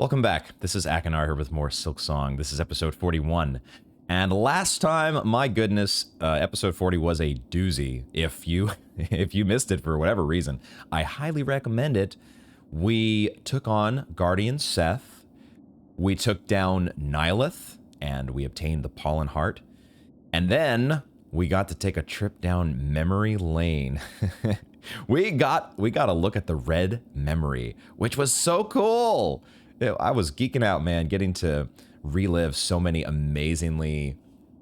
Welcome back. This is Akinar here with more Silksong. This is episode 41. And last time, my goodness, episode 40 was a doozy. If you missed it for whatever reason, I highly recommend it. We took on Guardian Seth. We took down Nihilith, and we obtained the Pollen Heart. And then we got to take a trip down memory lane. we got a look at the red memory, which was so cool. I was geeking out, man, getting to relive so many amazingly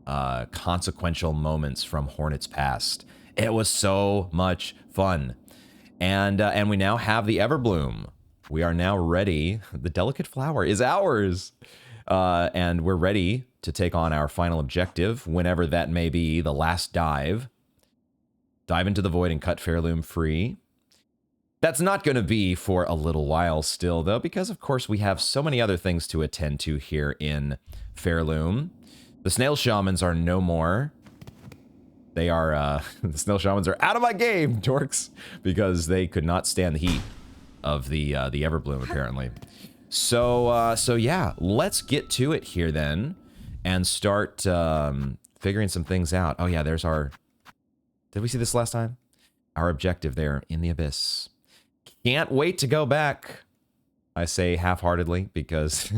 consequential moments from Hornet's past. It was so much fun. And we now have the Everbloom. We are now ready. The delicate flower is ours. And we're ready to take on our final objective, whenever that may be, the last dive. Dive into the void and cut Pharloom free. That's not going to be for a little while still, though, because, of course, we have so many other things to attend to here in Pharloom. The Snail Shamans are no more. They are, the Snail Shamans are out of my game, dorks, because they could not stand the heat of the Everbloom, apparently. So yeah, let's get to it here, then, and start figuring some things out. Oh, yeah, there's our... Did we see this last time? Our objective there in the Abyss. Can't wait to go back. I say half-heartedly because,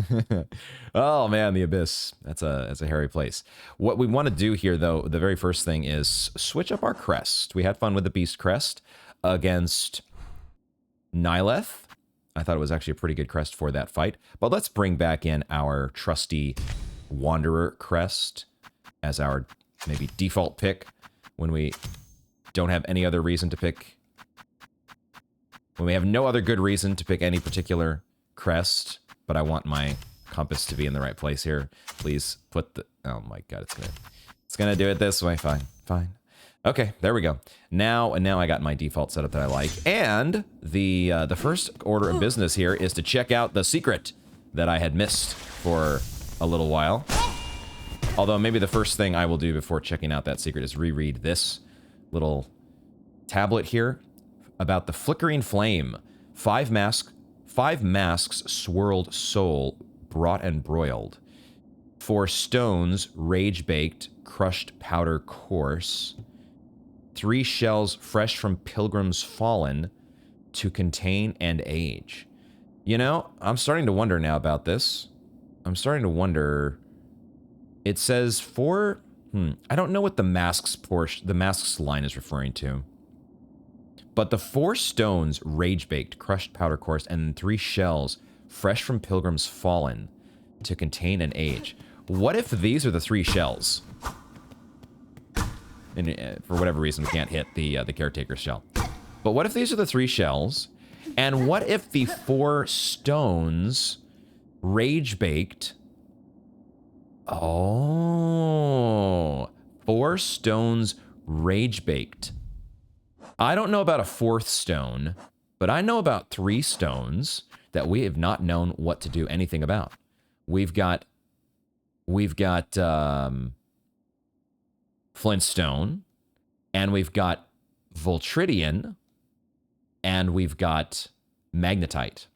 oh man, the Abyss. That's a hairy place. What we want to do here, though, the very first thing is switch up our crest. We had fun with the Beast Crest against Nihilith. I thought it was actually a pretty good crest for that fight. But let's bring back in our trusty Wanderer crest as our maybe default pick when we don't have any other reason to pick. When we have no other good reason to pick any particular crest, but I want my compass to be in the right place here. Please put the... Oh my god, it's gonna do it this way. Fine. Okay, there we go. Now I got my default setup that I like. And the first order of business here is to check out the secret that I had missed for a little while. Although maybe the first thing I will do before checking out that secret is reread this little tablet here about the flickering flame. Five masks swirled soul brought and broiled. 4 stones rage baked crushed powder coarse. 3 shells fresh from pilgrims fallen to contain and age. You know, I'm starting to wonder now about this. I'm starting to wonder. It says 4. I don't know what the masks line is referring to. But the 4 stones rage-baked, crushed powder coarse, and 3 shells fresh from pilgrims fallen to contain an age. What if these are the 3 shells? And for whatever reason, we can't hit the caretaker's shell. But what if these are the 3 shells? And what if the 4 stones rage-baked... Oh, 4 stones rage-baked. I don't know about a 4th stone, but I know about 3 stones that we have not known what to do anything about. We've got Flintstone, and we've got Voltridian, and we've got Magnetite.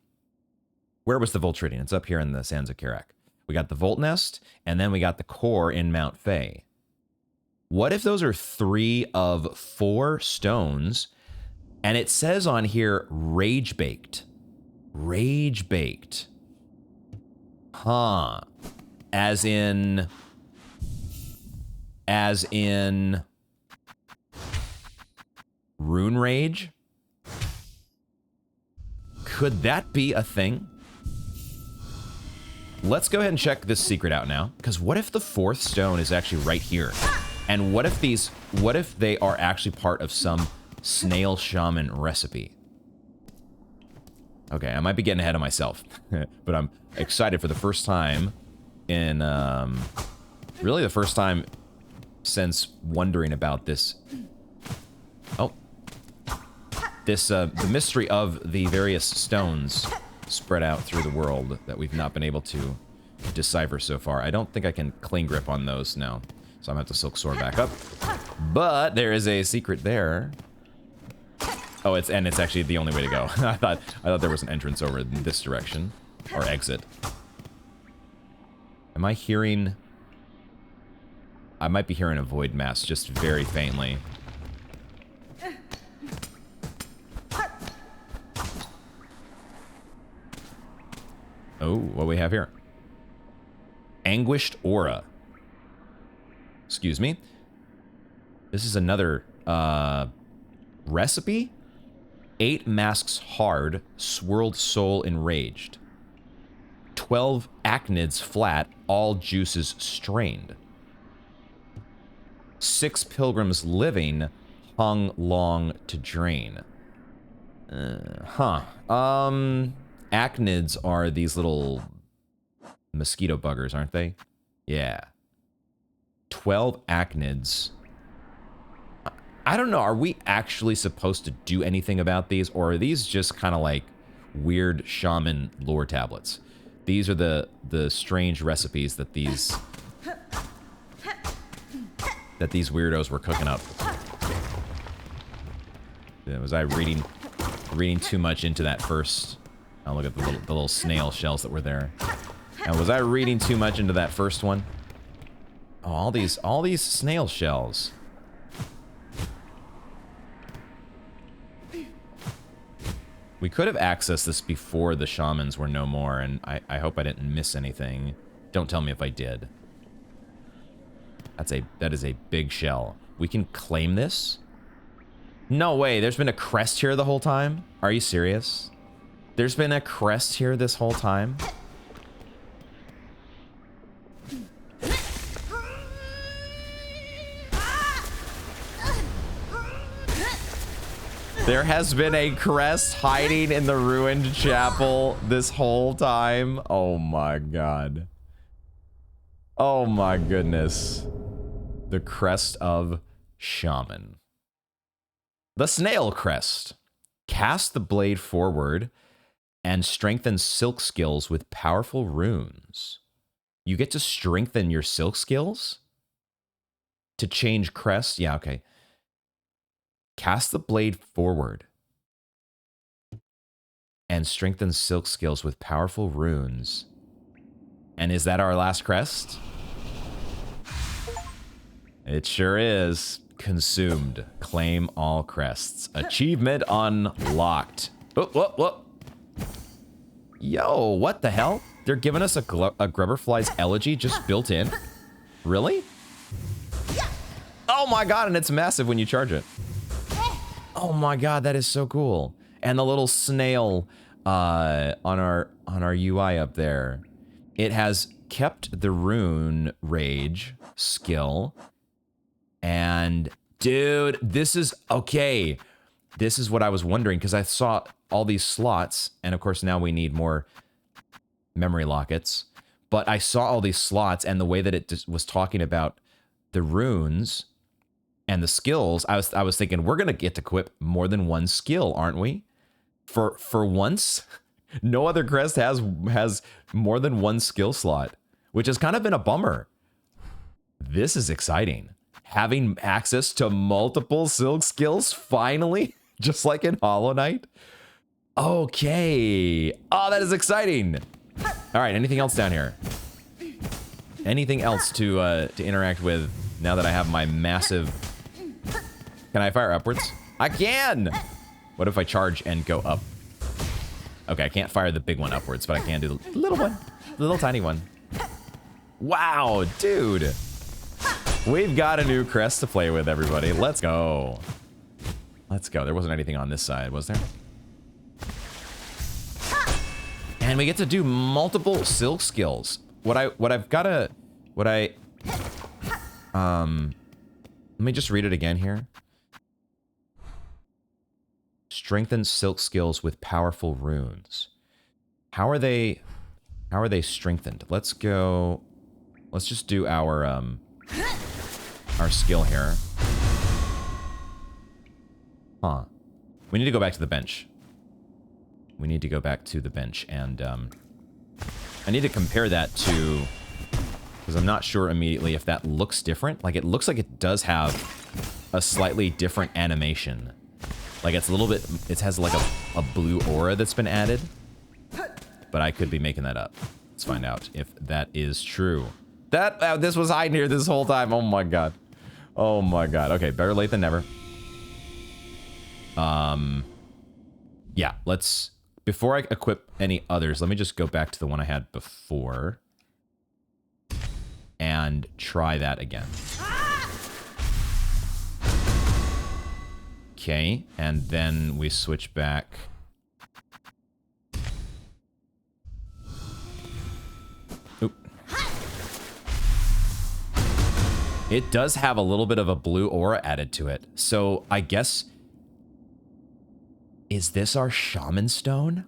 Where was the Voltridian? It's up here in the Sands of Karak. We got the Volt Nest, and then we got the core in Mount Fae. What if those are 3 of 4 stones, and it says on here, rage-baked. Rage-baked. Huh. As in... Rune Rage? Could that be a thing? Let's go ahead and check this secret out now, because what if the 4th stone is actually right here? And what if they are actually part of some Snail Shaman recipe? Okay, I might be getting ahead of myself, but I'm excited for the first time in, really the first time since wondering about this. Oh. The mystery of the various stones spread out through the world that we've not been able to decipher so far. I don't think I can clean grip on those now, so I'm gonna have to Silk Sword back up. But there is a secret there. Oh, it's actually the only way to go. I thought there was an entrance over in this direction. Or exit. Am I hearing... I might be hearing a void mass just very faintly. Oh, what do we have here? Anguished Aura. Excuse me. This is another recipe. 8 masks hard, swirled soul enraged. 12 acnids flat, all juices strained. 6 pilgrims living, hung long to drain. Acnids are these little mosquito buggers, aren't they? Yeah. 12 acnids. I don't know, are we actually supposed to do anything about these, or are these just kind of like weird shaman lore tablets? These are the strange recipes that these weirdos were cooking up. Was I reading too much into that first? Oh, look at the little snail shells that were there. And was I reading too much into that first one? Oh, all these snail shells. We could have accessed this before the shamans were no more, and I hope I didn't miss anything. Don't tell me if I did. That is a big shell. We can claim this? No way, there's been a crest here the whole time? Are you serious? There's been a crest here this whole time? There has been a crest hiding in the ruined chapel this whole time. Oh my god. Oh my goodness. The crest of Shaman. The snail crest. Cast the blade forward and strengthen silk skills with powerful runes. You get to strengthen your silk skills? To change crest? Yeah, okay. Cast the blade forward and strengthen silk skills with powerful runes. And is that our last crest? It sure is. Consumed. Claim all crests. Achievement unlocked. Whoop, whoop, whoop. Yo, what the hell? They're giving us a Grubberfly's elegy just built in? Really? Oh my god, and it's massive when you charge it. Oh my god, that is so cool. And the little snail on our UI up there. It has kept the rune rage skill. And dude, this is okay. This is what I was wondering, because I saw all these slots, and of course now we need more memory lockets. But I saw all these slots, and the way that it was talking about the runes and the skills, I was thinking, we're gonna get to equip more than one skill, aren't we? For once, no other crest has more than one skill slot, which has kind of been a bummer. This is exciting. Having access to multiple silk skills, finally, just like in Hollow Knight. Okay. Oh, that is exciting. All right, anything else down here? Anything else to interact with now that I have my massive... Can I fire upwards? I can! What if I charge and go up? Okay, I can't fire the big one upwards, but I can do the little one. The little tiny one. Wow, dude. We've got a new crest to play with, everybody. Let's go. Let's go. There wasn't anything on this side, was there? And we get to do multiple silk skills. Let me just read it again here. Strengthen silk skills with powerful runes. How are they strengthened? Let's go. Let's just do our skill here. Huh. We need to go back to the bench. We need to go back to the bench, and I need to compare that to, because I'm not sure immediately if that looks different. Like, it looks like it does have a slightly different animation. Like, it's a little bit, it has like a blue aura that's been added. but I could be making that up. Let's find out if that is true. That this was hiding here this whole time. Oh my god. Oh my god. Okay, better late than never. Yeah, let's, before I equip any others, let me just go back to the one I had before and try that again. Okay, and then we switch back. Oop. It does have a little bit of a blue aura added to it. So I guess, is this our Shaman stone?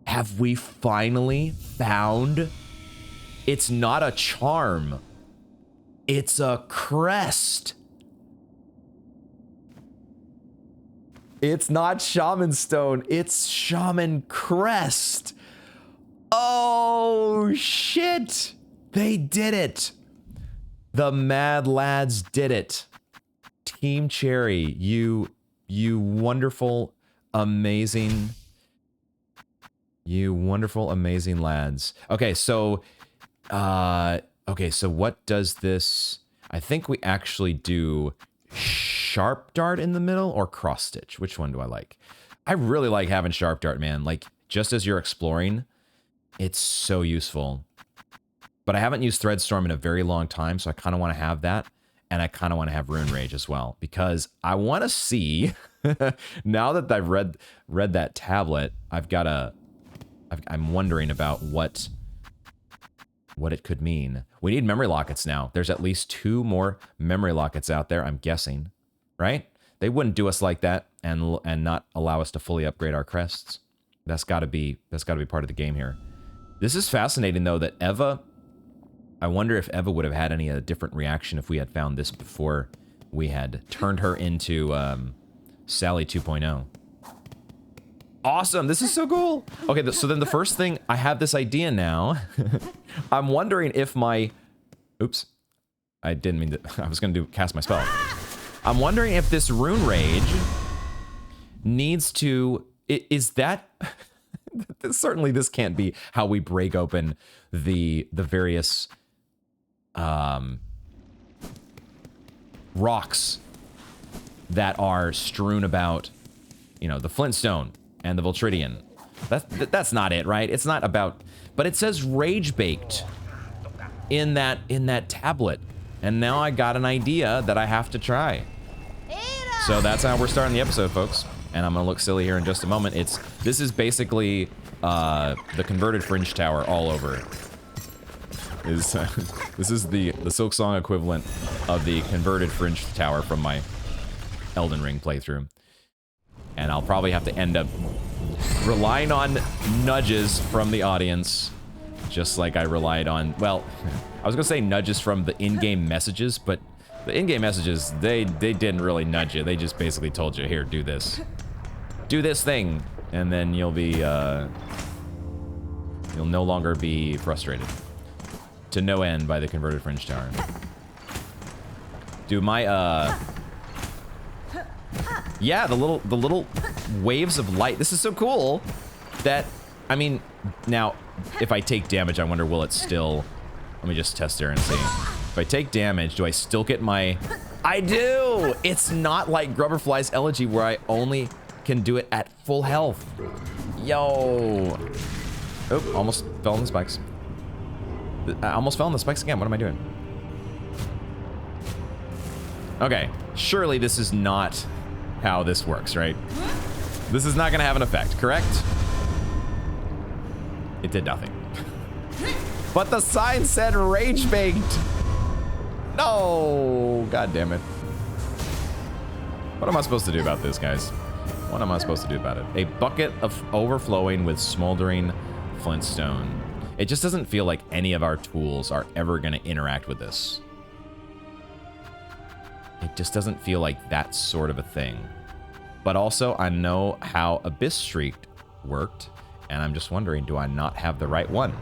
Have we finally found? It's not a charm. It's a crest. It's not Shaman stone. It's Shaman crest. Oh, shit. They did it. The Mad Lads did it. Team Cherry, you wonderful, amazing, amazing lads. Okay, so what does this? I think we actually do sharp dart in the middle or cross stitch. Which one do I like? I really like having sharp dart, man. Like, just as you're exploring, it's so useful. But I haven't used Threadstorm in a very long time, so I kind of want to have that. And I kind of want to have Rune Rage as well, because I want to see, now that I've read that tablet, I'm wondering about what it could mean. We need memory lockets now. There's at least 2 more memory lockets out there, I'm guessing, right? They wouldn't do us like that and not allow us to fully upgrade our crests. That's got to be part of the game here. This is fascinating though, that Eva, I wonder if Eva would have had any different reaction if we had found this before we had turned her into Sally 2.0. Awesome, this is so cool. Okay, so then the first thing, I have this idea now. I'm wondering if my, oops, I didn't mean to, I was gonna cast my spell. I'm wondering if this Rune Rage needs to, is that, certainly this can't be how we break open the various rocks that are strewn about, you know, the Flintstone and the Voltridian. That's not it, right? It's not about, but it says Rage Baked in that tablet. And now I got an idea that I have to try. So that's how we're starting the episode, folks. And I'm gonna look silly here in just a moment. This is basically the converted Fringe Tower all over. This is the Silksong equivalent of the converted Fringe Tower from my Elden Ring playthrough. And I'll probably have to end up relying on nudges from the audience, just like I relied on, well, I was gonna say nudges from the in-game messages, but the in-game messages, they didn't really nudge you. They just basically told you, here, do this. Do this thing, and then you'll be, you'll no longer be frustrated. To no end by the converted Fringe Tower. Dude, my, yeah, the little waves of light. This is so cool that, I mean, now, if I take damage, I wonder, will it still, let me just test there and see. If I take damage, do I still get my, I do! It's not like Grubberfly's Elegy where I only can do it at full health. Yo. Oh, almost fell in the spikes. I almost fell in the spikes again. What am I doing? Okay, surely this is not how this works, right? This is not gonna have an effect, correct? It did nothing. But the sign said Rage Baked. No, god damn it. What am I supposed to do about this, guys? What am I supposed to do about it? A bucket of overflowing with smoldering flintstone. It just doesn't feel like any of our tools are ever gonna interact with this. It just doesn't feel like that sort of a thing. But also, I know how Abyss Streak worked, and I'm just wondering, do I not have the right one?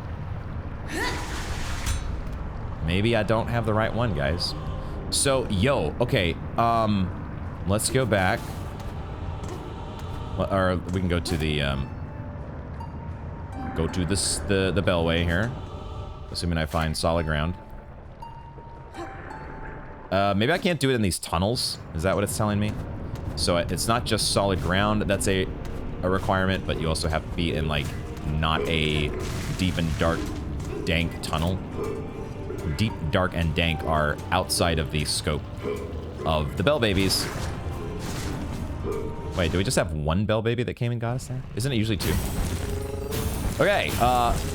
Maybe I don't have the right one, guys. So, yo, okay, let's go back. Or we can go to the, go to the bellway here. Assuming I find solid ground. Maybe I can't do it in these tunnels. Is that what it's telling me? So it's not just solid ground that's a requirement, but you also have to be in, like, not a deep and dark, dank tunnel. Deep, dark, and dank are outside of the scope of the bell babies. Wait, do we just have one bell baby that came and got us there? Isn't it usually two? Okay,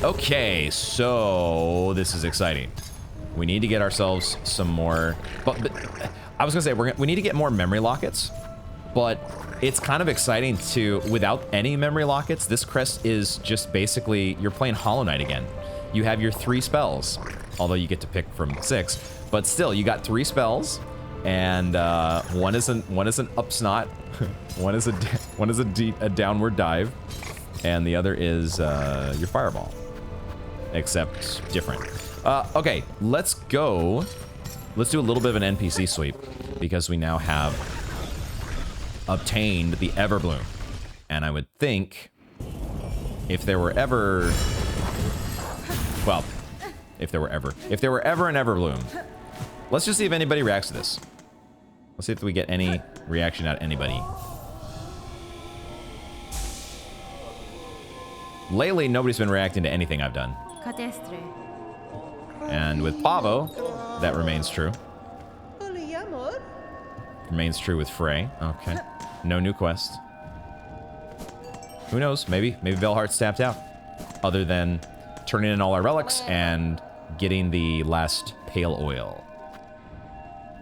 okay, so this is exciting. We need to get ourselves some more, but I was gonna say, we need to get more memory lockets, but it's kind of exciting to, without any memory lockets, this crest is just basically, you're playing Hollow Knight again. You have your 3 spells, although you get to pick from 6, but still, you got 3 spells, and one is an up snot, one is a downward dive, and the other is your fireball, except different. Okay, let's go. Let's do a little bit of an NPC sweep, because we now have obtained the Everbloom. And I would think if there were ever, well, if there were ever an Everbloom, let's just see if anybody reacts to this. Let's see if we get any reaction out of anybody. Lately, nobody's been reacting to anything I've done. And with Pavo, that remains true. Remains true with Frey. Okay. No new quest. Who knows? Maybe Velhart's tapped out. Other than turning in all our relics and getting the last pale oil.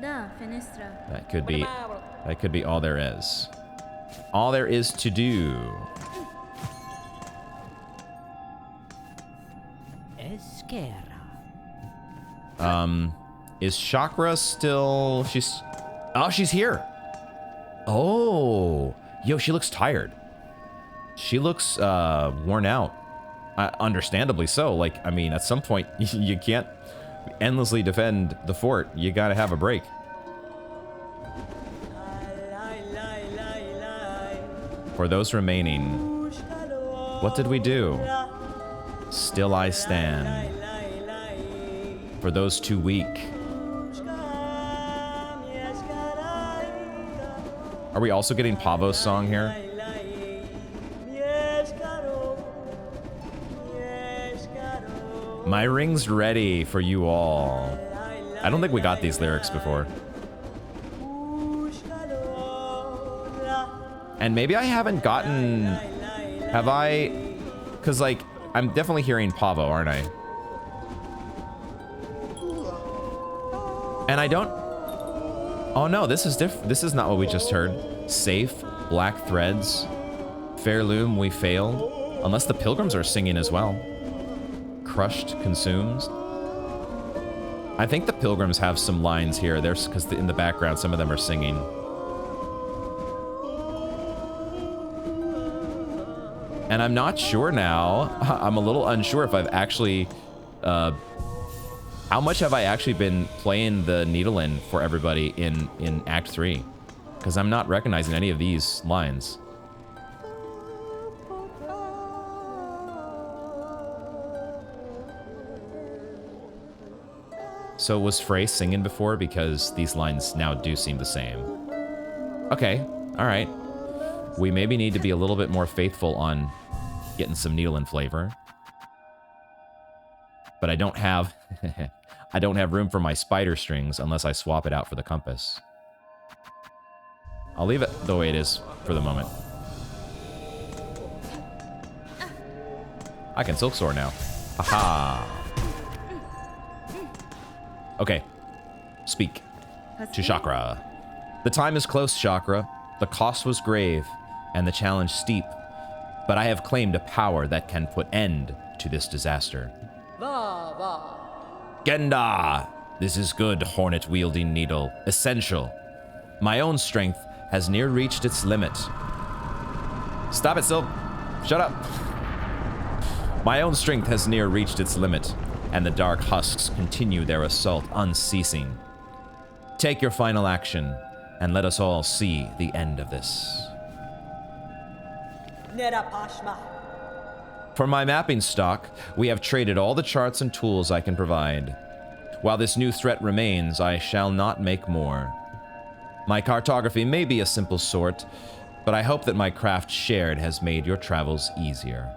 That could be all there is. All there is to do. Is Chakra still... she's here. Oh. Yo, she looks tired. She looks, worn out. Understandably so. Like, I mean, at some point, you can't endlessly defend the fort. You gotta have a break. For those remaining, what did we do? Still I stand. For those too weak. Are we also getting Pavo's song here? My ring's ready for you all. I don't think we got these lyrics before. And maybe I haven't gotten... Have I? Because, like, I'm definitely hearing Pavo, aren't I? And I don't... Oh no, this is different. This is not what we just heard. Safe, black threads, Pharloom, we failed. Unless the pilgrims are singing as well. Crushed, consumes. I think the pilgrims have some lines here. There's because in the background, some of them are singing. And I'm not sure now. I'm a little unsure if I've actually... how much have I actually been playing the Needle-In for everybody in Act 3? Because I'm not recognizing any of these lines. So was Frey singing before? Because these lines now do seem the same. Okay, alright. We maybe need to be a little bit more faithful on getting some Needle-In flavor. But I don't have... I don't have room for my spider strings unless I swap it out for the compass. I'll leave it the way it is for the moment. I can Silk Soar now. Haha. Okay. Speak to Chakra. The time is close, Chakra. The cost was grave, and the challenge steep. But I have claimed a power that can put end to this disaster. Genda! This is good, hornet-wielding needle. Essential. My own strength has near reached its limit. Stop it, Silk. Shut up. My own strength has near reached its limit, and the dark husks continue their assault unceasing. Take your final action, and let us all see the end of this. For my mapping stock, we have traded all the charts and tools I can provide. While this new threat remains, I shall not make more. My cartography may be a simple sort, but I hope that my craft shared has made your travels easier.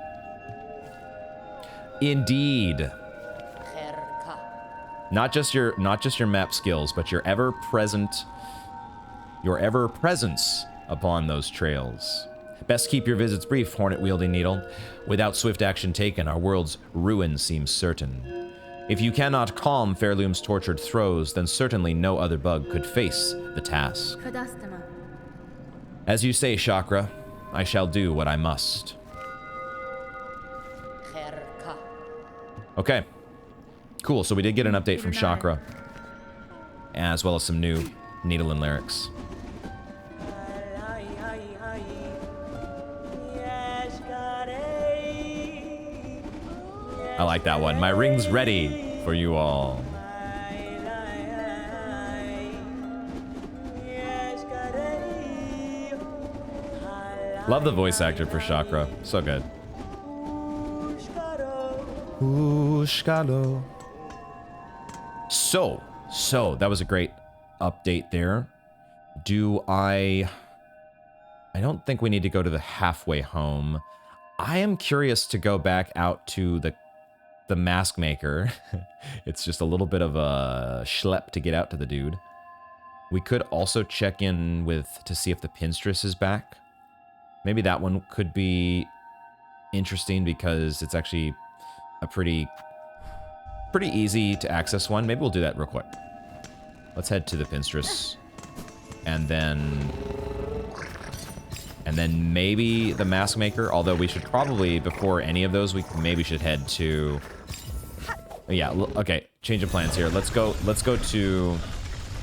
Indeed. Not just your map skills, but your ever-presence upon those trails. Best keep your visits brief, hornet-wielding needle. Without swift action taken, our world's ruin seems certain. If you cannot calm Pharloom's tortured throes, then certainly no other bug could face the task. As you say, Chakra, I shall do what I must. Okay. Cool, so we did get an update from Chakra, as well as some new Needle and lyrics. I like that one. My ring's ready for you all. Love the voice actor for Chakra. So good. So that was a great update there. I don't think we need to go to the halfway home. I am curious to go back out to the mask maker. It's just a little bit of a schlep to get out to the dude. We could also check in to see if the pinstress is back. Maybe that one could be interesting because it's actually a pretty easy to access one. Maybe we'll do that real quick. Let's head to the pinstress. And then maybe the mask maker, although we should probably, before any of those, we maybe should head to... Yeah, okay, change of plans here. Let's go to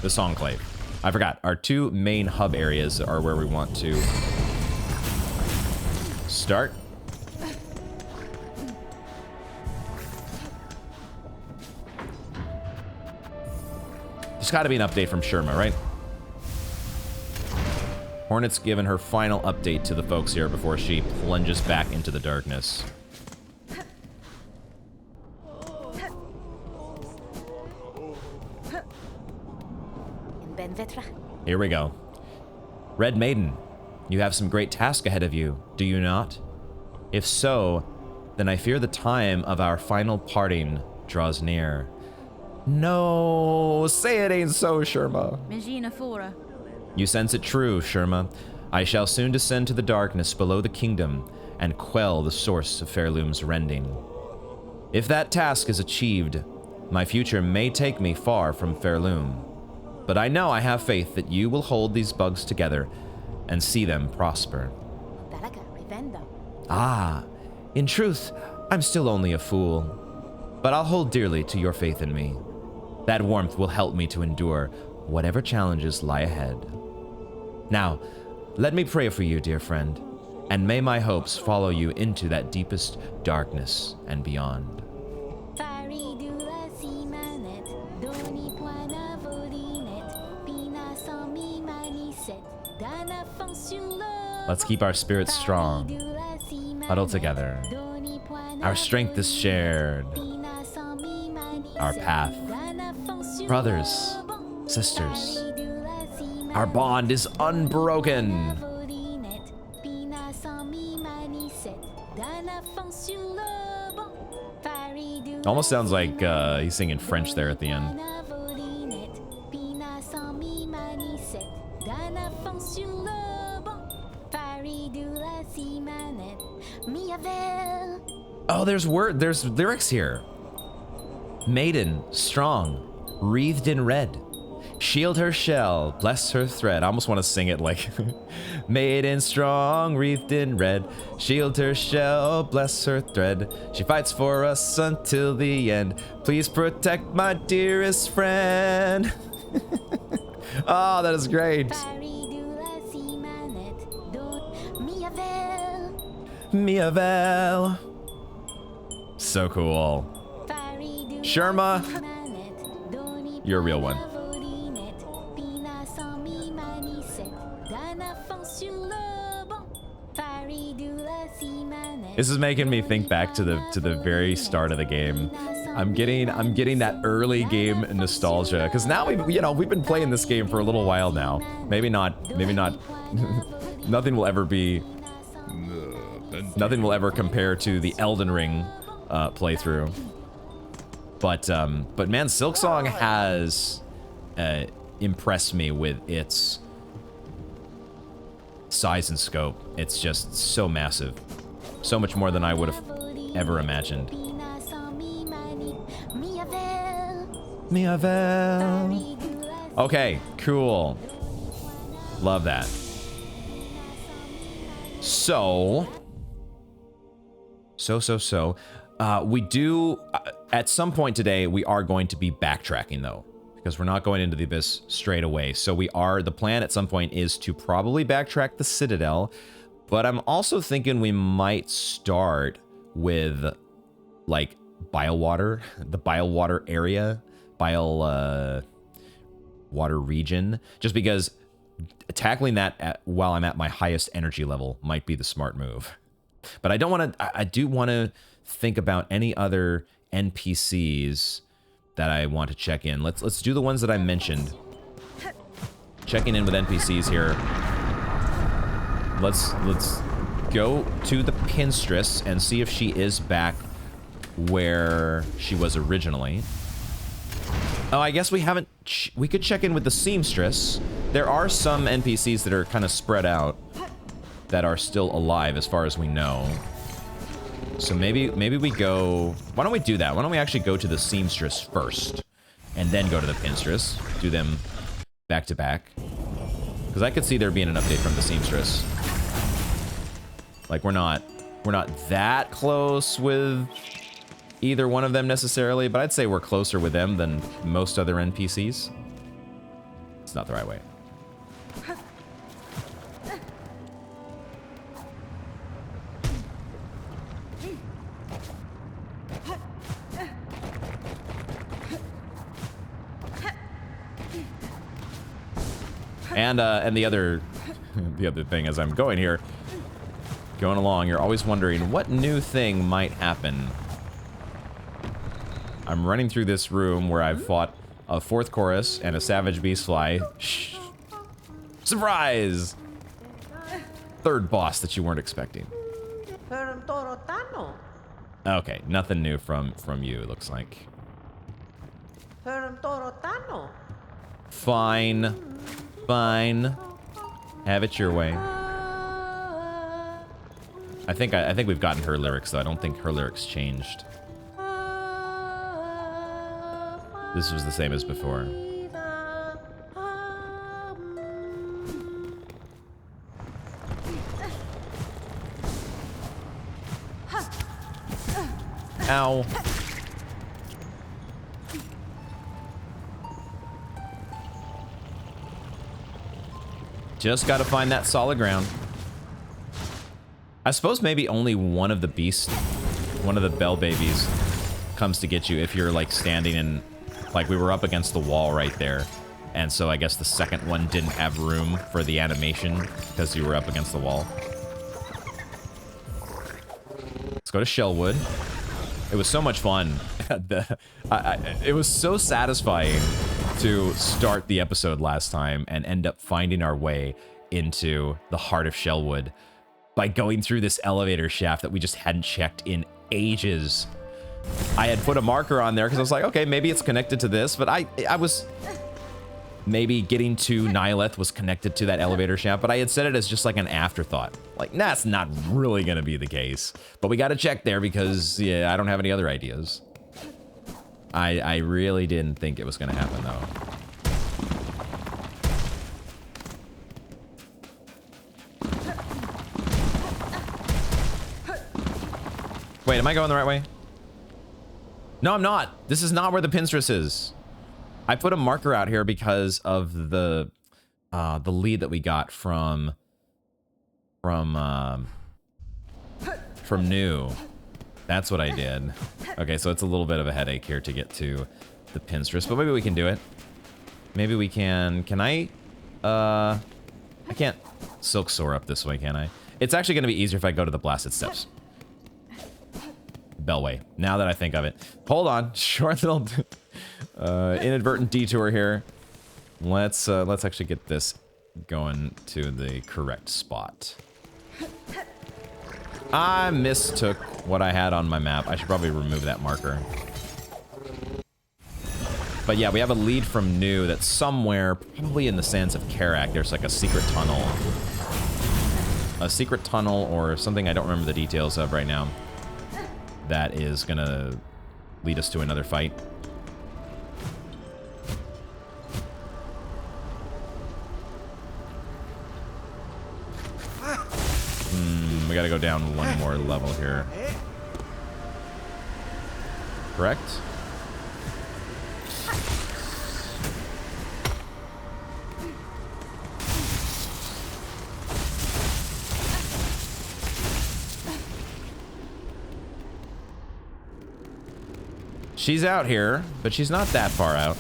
the Songclave. I forgot, our two main hub areas are where we want to start. There's gotta be an update from Sherma, right? Hornet's given her final update to the folks here before she plunges back into the darkness. Here we go. Red Maiden, you have some great task ahead of you, do you not? If so, then I fear the time of our final parting draws near. No, say it ain't so, Sherma. You sense it true, Sherma. I shall soon descend to the darkness below the kingdom and quell the source of Pharloom's rending. If that task is achieved, my future may take me far from Pharloom. But I know I have faith that you will hold these bugs together and see them prosper. Ah, in truth, I'm still only a fool. But I'll hold dearly to your faith in me. That warmth will help me to endure whatever challenges lie ahead. Now, let me pray for you, dear friend, and may my hopes follow you into that deepest darkness and beyond. Let's keep our spirits strong, huddle together. Our strength is shared. Our path. Brothers, sisters. Our bond is unbroken. Almost sounds like he's singing French there at the end. Oh, there's lyrics here. Maiden, strong, wreathed in red. Shield her shell, bless her thread. I almost want to sing it like Maiden strong, wreathed in red. Shield her shell, bless her thread. She fights for us until the end. Please protect my dearest friend. Oh, that is great. Miavel. So cool. Sherma, you're a real one. This is making me think back to the very start of the game. I'm getting that early game nostalgia because now we've been playing this game for a little while now. Maybe not. Nothing will ever compare to the Elden Ring playthrough. But man, Silksong has impressed me with its size and scope. It's just so massive. So much more than I would have ever imagined. Miavel. Okay, cool. Love that. So. We do, at some point today, we are going to be backtracking though, because we're not going into the abyss straight away. So the plan at some point is to probably backtrack the Citadel, but I'm also thinking we might start with like Bilewater, the Bilewater area, Bilewater region, just because tackling that while I'm at my highest energy level might be the smart move. But I do want to think about any other NPCs that I want to check in. Let's do the ones that I mentioned. Checking in with NPCs here. Let's go to the Pinstress and see if she is back where she was originally. Oh, I guess we haven't... We could check in with the Seamstress. There are some NPCs that are kind of spread out that are still alive as far as we know. So maybe we go... Why don't we do that? Why don't we actually go to the Seamstress first and then go to the Pinstress? Do them back to back. Because I could see there being an update from the Seamstress. Like, we're not that close with either one of them necessarily, but I'd say we're closer with them than most other NPCs. It's not the right way. And the other thing as I'm going along, you're always wondering what new thing might happen. I'm running through this room where I've fought a 4th chorus and a savage beastfly. Shh. Surprise! 3rd boss that you weren't expecting. Okay, nothing new from you, it looks like. Fine. Fine. Have it your way. I think we've gotten her lyrics though. I don't think her lyrics changed. This was the same as before. Ow. Just gotta find that solid ground. I suppose maybe only one of the beasts, one of the bell babies, comes to get you if you're like standing in, like we were up against the wall right there. And so I guess the second one didn't have room for the animation because you were up against the wall. Let's go to Shellwood. It was so much fun. It was so satisfying to start the episode last time and end up finding our way into the heart of Shellwood by going through this elevator shaft that we just hadn't checked in ages. I had put a marker on there because I was like, okay, maybe it's connected to this, but I was... Maybe getting to Nihilith was connected to that elevator shaft, but I had said it as just like an afterthought. Like, nah, that's not really gonna be the case. But we gotta check there because, yeah, I don't have any other ideas. I really didn't think it was gonna happen, though. Wait, am I going the right way? No, I'm not. This is not where the Pinstress is. I put a marker out here because of the lead that we got from New. That's what I did. Okay, so it's a little bit of a headache here to get to the Pinstress, but maybe we can do it. Maybe we can. Can I? I can't silk soar up this way, can I? It's actually going to be easier if I go to the Blasted Steps. Bellway. Now that I think of it. Hold on. Short little inadvertent detour here. Let's actually get this going to the correct spot. I mistook what I had on my map. I should probably remove that marker. But yeah, we have a lead from New that's somewhere, probably in the sands of Karak. There's like a secret tunnel. A secret tunnel or something I don't remember the details of right now. That is gonna lead us to another fight. We gotta go down one more level here. Correct? She's out here, but she's not that far out.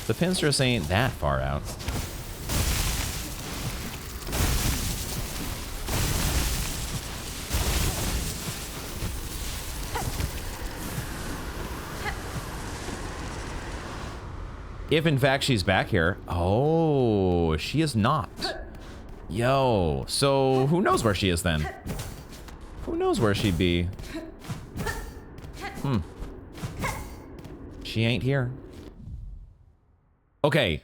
The Pinstress ain't that far out. If in fact she's back here. Oh, she is not. Yo, so who knows where she is then? Who knows where she'd be? She ain't here. Okay,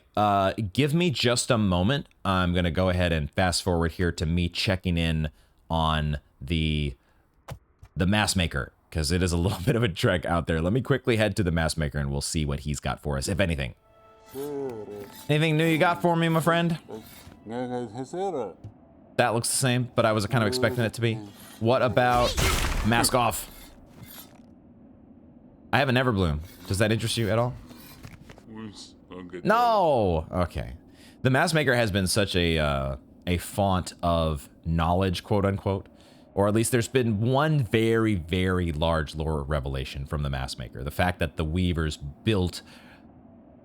give me just a moment. I'm gonna go ahead and fast forward here to me checking in on the mask maker, because it is a little bit of a trek out there. Let me quickly head to the mask maker and we'll see what he's got for us, if anything. Anything new you got for me, my friend? That looks the same, but I was kind of expecting it to be. What about mask off? I have an Everbloom. Does that interest you at all? No! Okay. The Mask Maker has been such a font of knowledge, quote unquote. Or at least there's been one very, very large lore revelation from the Mask Maker. The fact that the Weavers built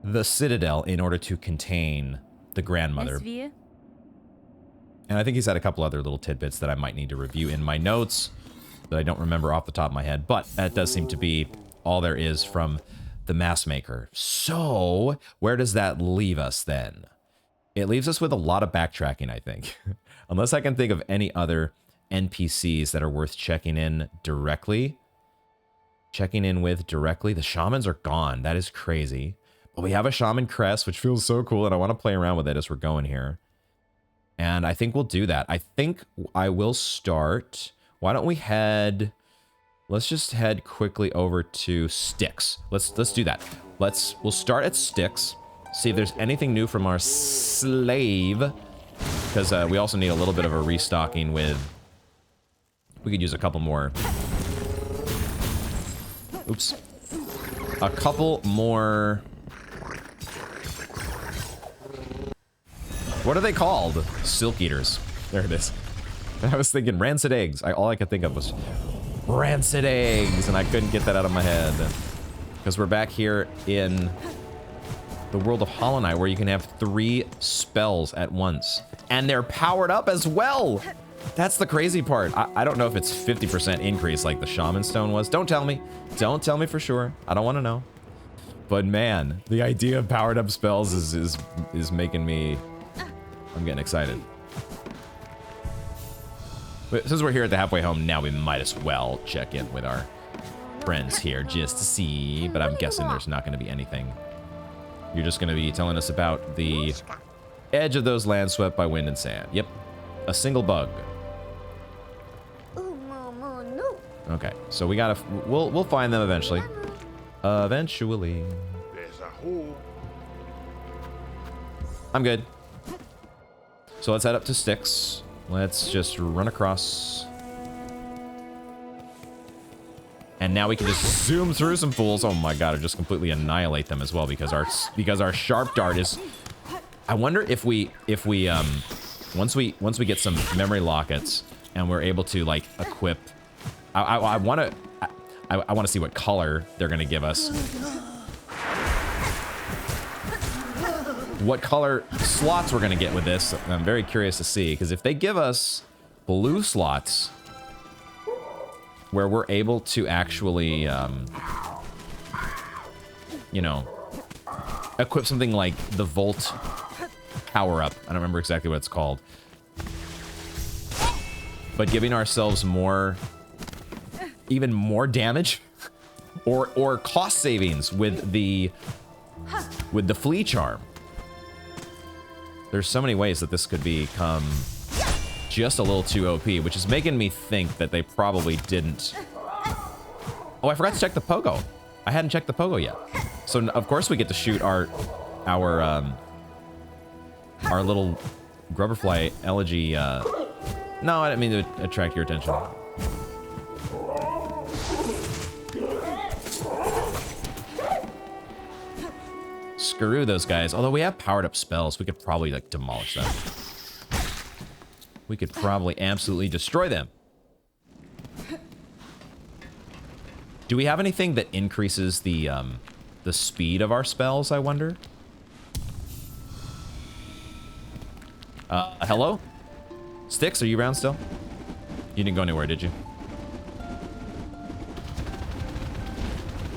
the Citadel in order to contain the Grandmother. And I think he's had a couple other little tidbits that I might need to review in my notes that I don't remember off the top of my head. But that does seem to be all there is from the Mask Maker. So, where does that leave us then? It leaves us with a lot of backtracking, I think. Unless I can think of any other NPCs that are worth checking in directly. Checking in with directly. The Shamans are gone. That is crazy. But we have a Shaman Crest, which feels so cool, and I want to play around with it as we're going here. And I think we'll do that. I think I will start... Why don't we head... Let's just head quickly over to Styx. Let's do that. We'll start at Styx. See if there's anything new from our slave. Because we also need a little bit of a restocking with... We could use a couple more... Oops. A couple more... What are they called? Silk Eaters. There it is. I was thinking rancid eggs. All I could think of was... rancid eggs, and I couldn't get that out of my head. Because we're back here in the world of Hollow Knight, where you can have 3 spells at once. And they're powered up as well! That's the crazy part. I don't know if it's 50% increase like the Shaman Stone was. Don't tell me. Don't tell me for sure. I don't want to know. But man, the idea of powered up spells is making me... I'm getting excited. But since we're here at the halfway home, now we might as well check in with our friends here just to see, but I'm guessing there's not going to be anything. You're just going to be telling us about the edge of those lands swept by wind and sand. Yep. A single bug. Okay, so we gotta... We'll find them eventually. Eventually. I'm good. So let's head up to Styx. Let's just run across. And now we can just zoom through some fools. Oh my god, or just completely annihilate them as well because our sharp dart is... I wonder if we once we get some memory lockets and we're able to like equip... I want to see what color they're going to give us. What color slots we're going to get with this. I'm very curious to see, because if they give us blue slots, where we're able to actually, you know, equip something like the Volt power-up. I don't remember exactly what it's called. But giving ourselves more, even more damage, or cost savings with the Flea Charm. There's so many ways that this could become just a little too OP, which is making me think that they probably didn't. Oh, I forgot to check the pogo. I hadn't checked the pogo yet. So of course we get to shoot our little Grubberfly elegy. No, I didn't mean to attract your attention. Screw those guys. Although we have powered up spells, we could probably like demolish them. We could probably absolutely destroy them. Do we have anything that increases the speed of our spells, I wonder? Hello? Styx, are you around still? You didn't go anywhere, did you?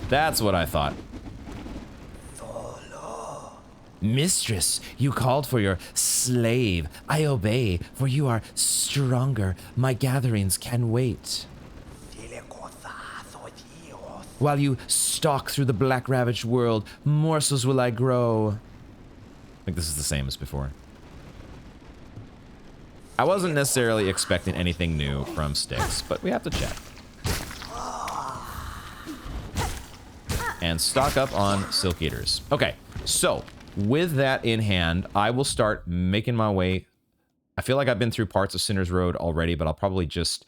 That's what I thought. Mistress, you called for your slave. I obey, for you are stronger. My gatherings can wait. While you stalk through the black ravaged world, morsels will I grow. I think this is the same as before. I wasn't necessarily expecting anything new from Styx, but we have to check. And stock up on Silk Eaters. Okay, so with that in hand, I will start making my way. I feel like I've been through parts of Sinner's Road already, but I'll probably just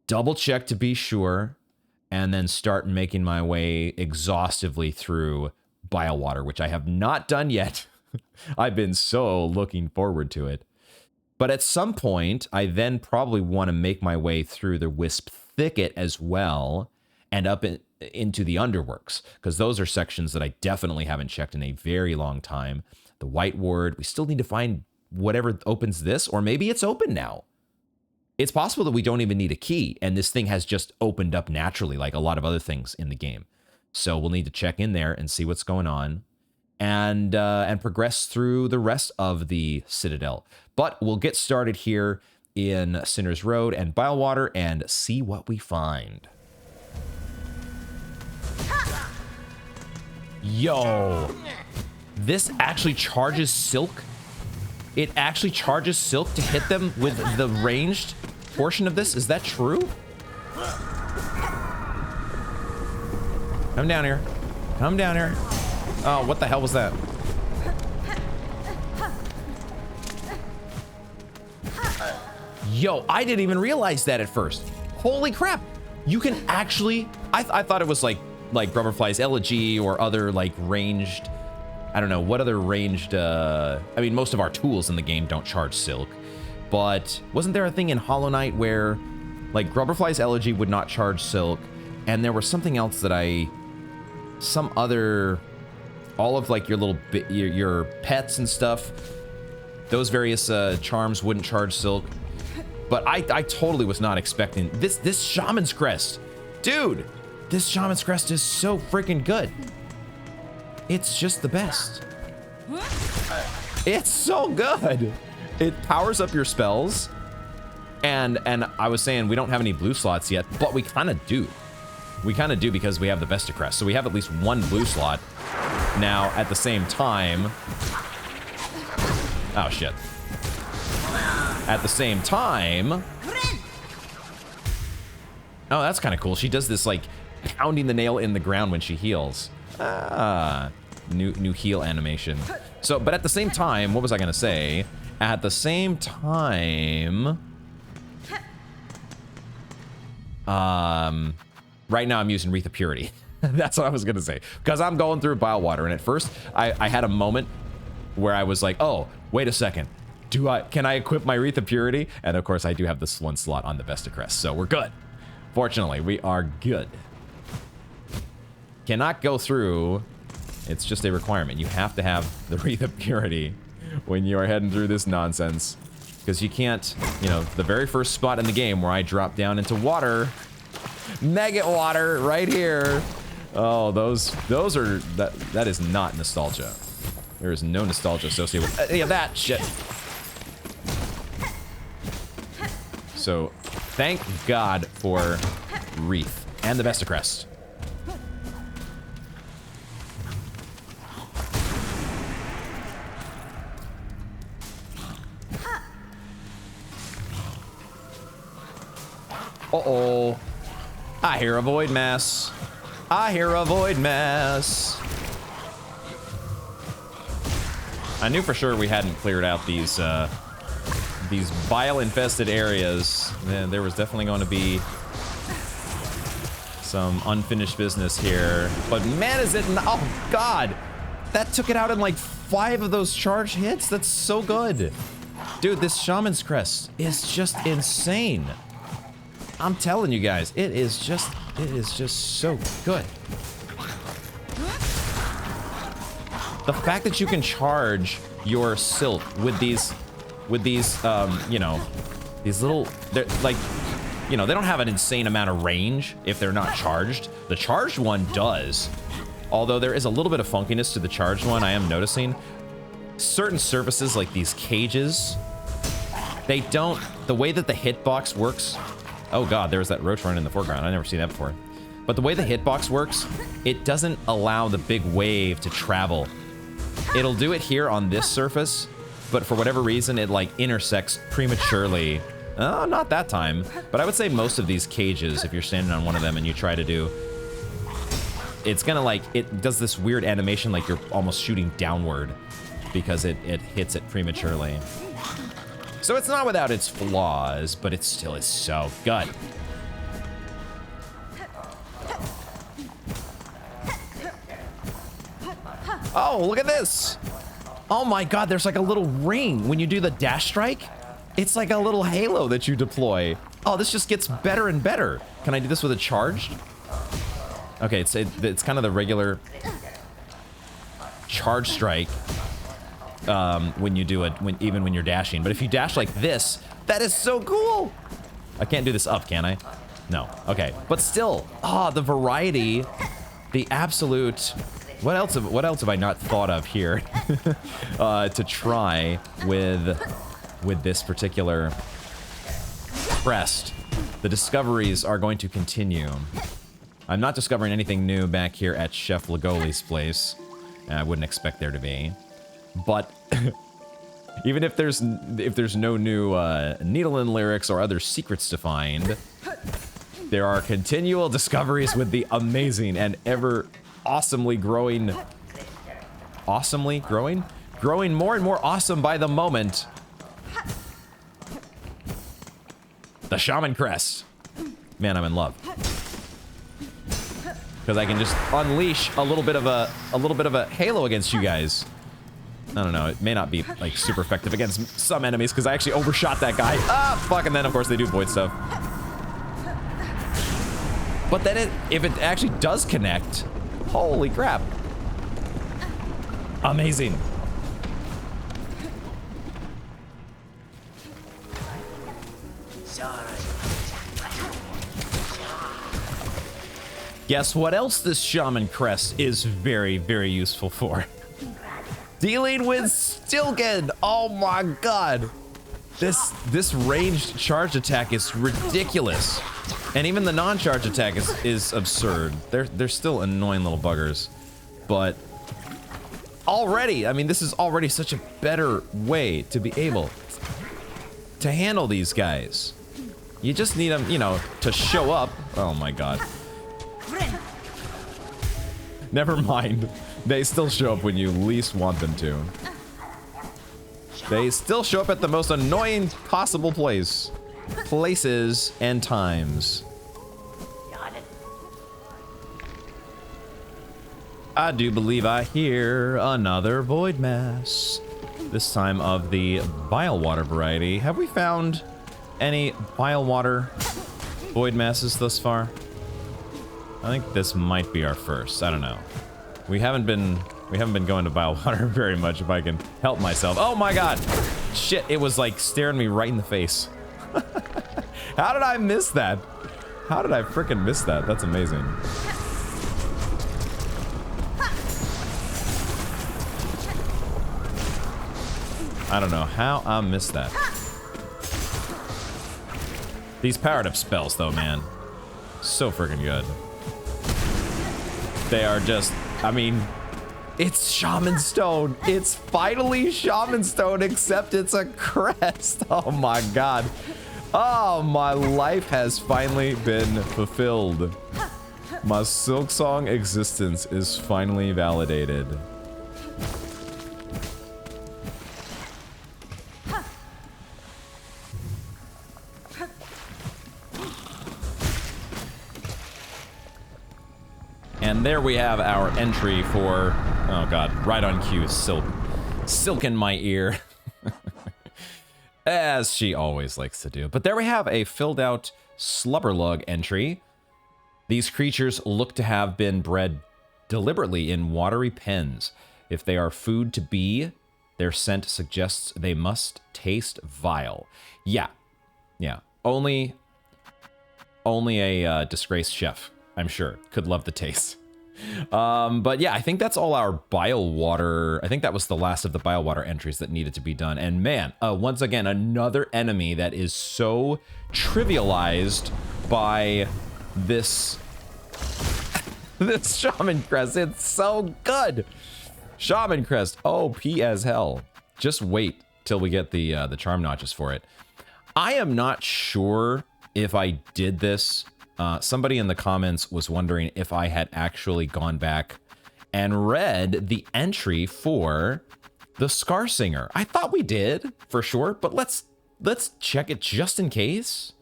double check to be sure, and then start making my way exhaustively through Biowater, which I have not done yet. I've been so looking forward to it. But at some point, I then probably want to make my way through the Wisp Thicket as well, and up into the Underworks, because those are sections that I definitely haven't checked in a very long time. The White Ward, we still need to find whatever opens this, or maybe it's open now. It's possible that we don't even need a key, and this thing has just opened up naturally, like a lot of other things in the game. So we'll need to check in there and see what's going on, and progress through the rest of the Citadel. But we'll get started here in Sinner's Road and Biowater and see what we find. Yo, this actually charges Silk. It actually charges Silk to hit them with the ranged portion of this. Is that true? Come down here. Come down here. Oh, what the hell was that? Yo, I didn't even realize that at first. Holy crap. You can actually... I thought it was like Grubberfly's Elegy or other like ranged... I don't know, what other ranged... I mean, most of our tools in the game don't charge Silk. But wasn't there a thing in Hollow Knight where like Grubberfly's Elegy would not charge Silk, and there was something else that some other... all of like your little your pets and stuff, those various charms wouldn't charge Silk. But I totally was not expecting this Shaman's Crest. Dude, this Shaman's Crest is so freaking good. It's just the best. It's so good. It powers up your spells. And I was saying we don't have any blue slots yet, but we kind of do. We kind of do because we have the Vesta Crest. So we have at least one blue slot. Now, at the same time... oh, shit. At the same time... oh, that's kind of cool. She does this, like, pounding the nail in the ground when she heals. Ah, new heal animation. So, but at the same time, what was I going to say? At the same time... right now I'm using Wreath of Purity. That's what I was gonna say. Because I'm going through Biowater, and at first I had a moment where I was like, oh, wait a second. Can I equip my Wreath of Purity? And of course I do have this one slot on the Vesta Crest, so we're good. Fortunately, we are good. Cannot go through, it's just a requirement. You have to have the Wreath of Purity when you are heading through this nonsense. Because you can't, you know, the very first spot in the game where I drop down into water, Maggot water right here. Oh, those are, that is not nostalgia. There is no nostalgia associated with any of that shit. So, thank God for Reef and the best of Crest. Uh-oh. I hear a void mass. I hear a void mass. I knew for sure we hadn't cleared out these bile-infested areas. Man, there was definitely going to be some unfinished business here. But man, is it... Oh, God. That took it out in like 5 of those charged hits. That's so good. Dude, this Shaman's Crest is just insane. I'm telling you guys, it is just so good. The fact that you can charge your Silk with these, you know, these little, they're like, you know, they don't have an insane amount of range if they're not charged. The charged one does. Although there is a little bit of funkiness to the charged one, I am noticing. Certain surfaces, like these cages, they don't, the way that the hitbox works, oh God, there was that roach running in the foreground. I never seen that before. But the way the hitbox works, it doesn't allow the big wave to travel. It'll do it here on this surface, but for whatever reason, it like intersects prematurely. Oh, not that time. But I would say most of these cages, if you're standing on one of them and you try to do, it's gonna like, it does this weird animation like you're almost shooting downward because it hits it prematurely. So it's not without its flaws, but it still is so good. Oh, look at this. Oh my God, there's like a little ring when you do the dash strike. It's like a little halo that you deploy. Oh, this just gets better and better. Can I do this with a charged? Okay, it's kind of the regular charge strike. When you do it, even when you're dashing. But if you dash like this, that is so cool. I can't do this up, can I? No. Okay. But still, the variety, the absolute. What else have I not thought of here to try with this particular Crest? The discoveries are going to continue. I'm not discovering anything new back here at Chef Legoli's place. I wouldn't expect there to be. But even if there's no new Needle-in lyrics or other secrets to find, there are continual discoveries with the amazing and ever awesomely growing, growing more and more awesome by the moment, the Shaman Crest. Man, I'm in love. Because I can just unleash a little bit of a halo against you guys. I don't know, it may not be like super effective against some enemies because I actually overshot that guy. Ah, fuck, and then of course they do void stuff. But then if it actually does connect, holy crap. Amazing. Guess what else this Shaman Crest is very, very useful for? Dealing with Stilken. Oh my God. This ranged charge attack is ridiculous. And even the non-charge attack is absurd. They're still annoying little buggers. But already, I mean, this is already such a better way to be able to handle these guys. You just need them, you know, to show up. Oh my God. Never mind. They still show up when you least want them to. They still show up at the most annoying possible places and times. I do believe I hear another void mass. This time of the bile water variety. Have we found any bile water void masses thus far? I think this might be our first. I don't know. We haven't been going to bile water very much, if I can help myself. Oh my God! Shit, it was like staring me right in the face. How did I miss that? How did I frickin' miss that? That's amazing. I don't know how I missed that. These powered up spells, though, man. So freaking good. They are just, I mean, it's Shaman Stone. It's finally Shaman Stone, except it's a crest. Oh my god. Oh, my life has finally been fulfilled. My Silksong existence is finally validated. And there we have our entry for, oh god, right on cue, silk in my ear. As she always likes to do. But there we have a filled out Slubberlug entry. These creatures look to have been bred deliberately in watery pens. If they are food to be, their scent suggests they must taste vile. Yeah. Only a disgraced chef, I'm sure, could love the taste. But yeah, I think that's all our bile water. I think that was the last of the bile water entries that needed to be done. And man, once again, another enemy that is so trivialized by this this Shaman Crest. It's so good. Shaman Crest, OP as hell. Just wait till we get the charm notches for it. I am not sure if I did this. Somebody in the comments was wondering if I had actually gone back and read the entry for the Scar Singer. I thought we did, for sure, but let's check it just in case.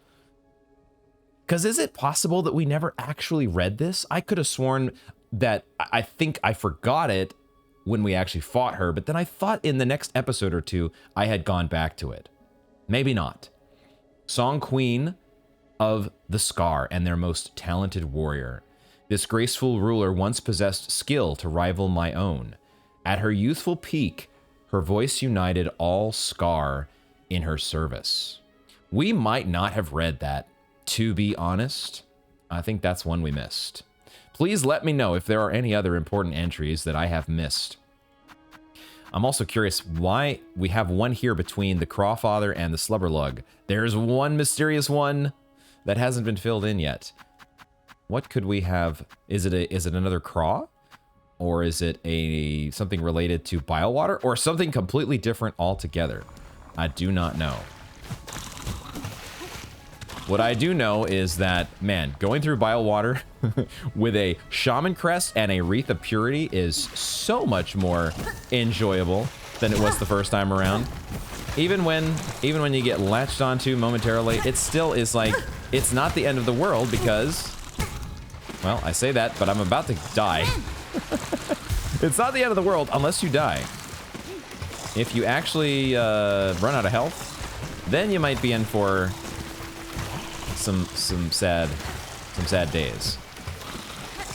Because is it possible that we never actually read this? I could have sworn that I think I forgot it when we actually fought her, but then I thought in the next episode or two I had gone back to it. Maybe not. Song Queen of the Scar and their most talented warrior. This graceful ruler once possessed skill to rival my own. At her youthful peak, her voice united all Scar in her service. We might not have read that, to be honest. I think that's one we missed. Please let me know if there are any other important entries that I have missed. I'm also curious why we have one here between the Crawfather and the Slubberlug. There's one mysterious one that hasn't been filled in yet. What could we have? Is it another craw? Or is it something related to bile water? Or something completely different altogether? I do not know. What I do know is that, man, going through bile water with a Shaman Crest and a Wreath of Purity is so much more enjoyable than it was the first time around. Even when you get latched onto momentarily, it still is like, it's not the end of the world because, well, I say that, but I'm about to die. It's not the end of the world unless you die. If you actually run out of health, then you might be in for some sad days.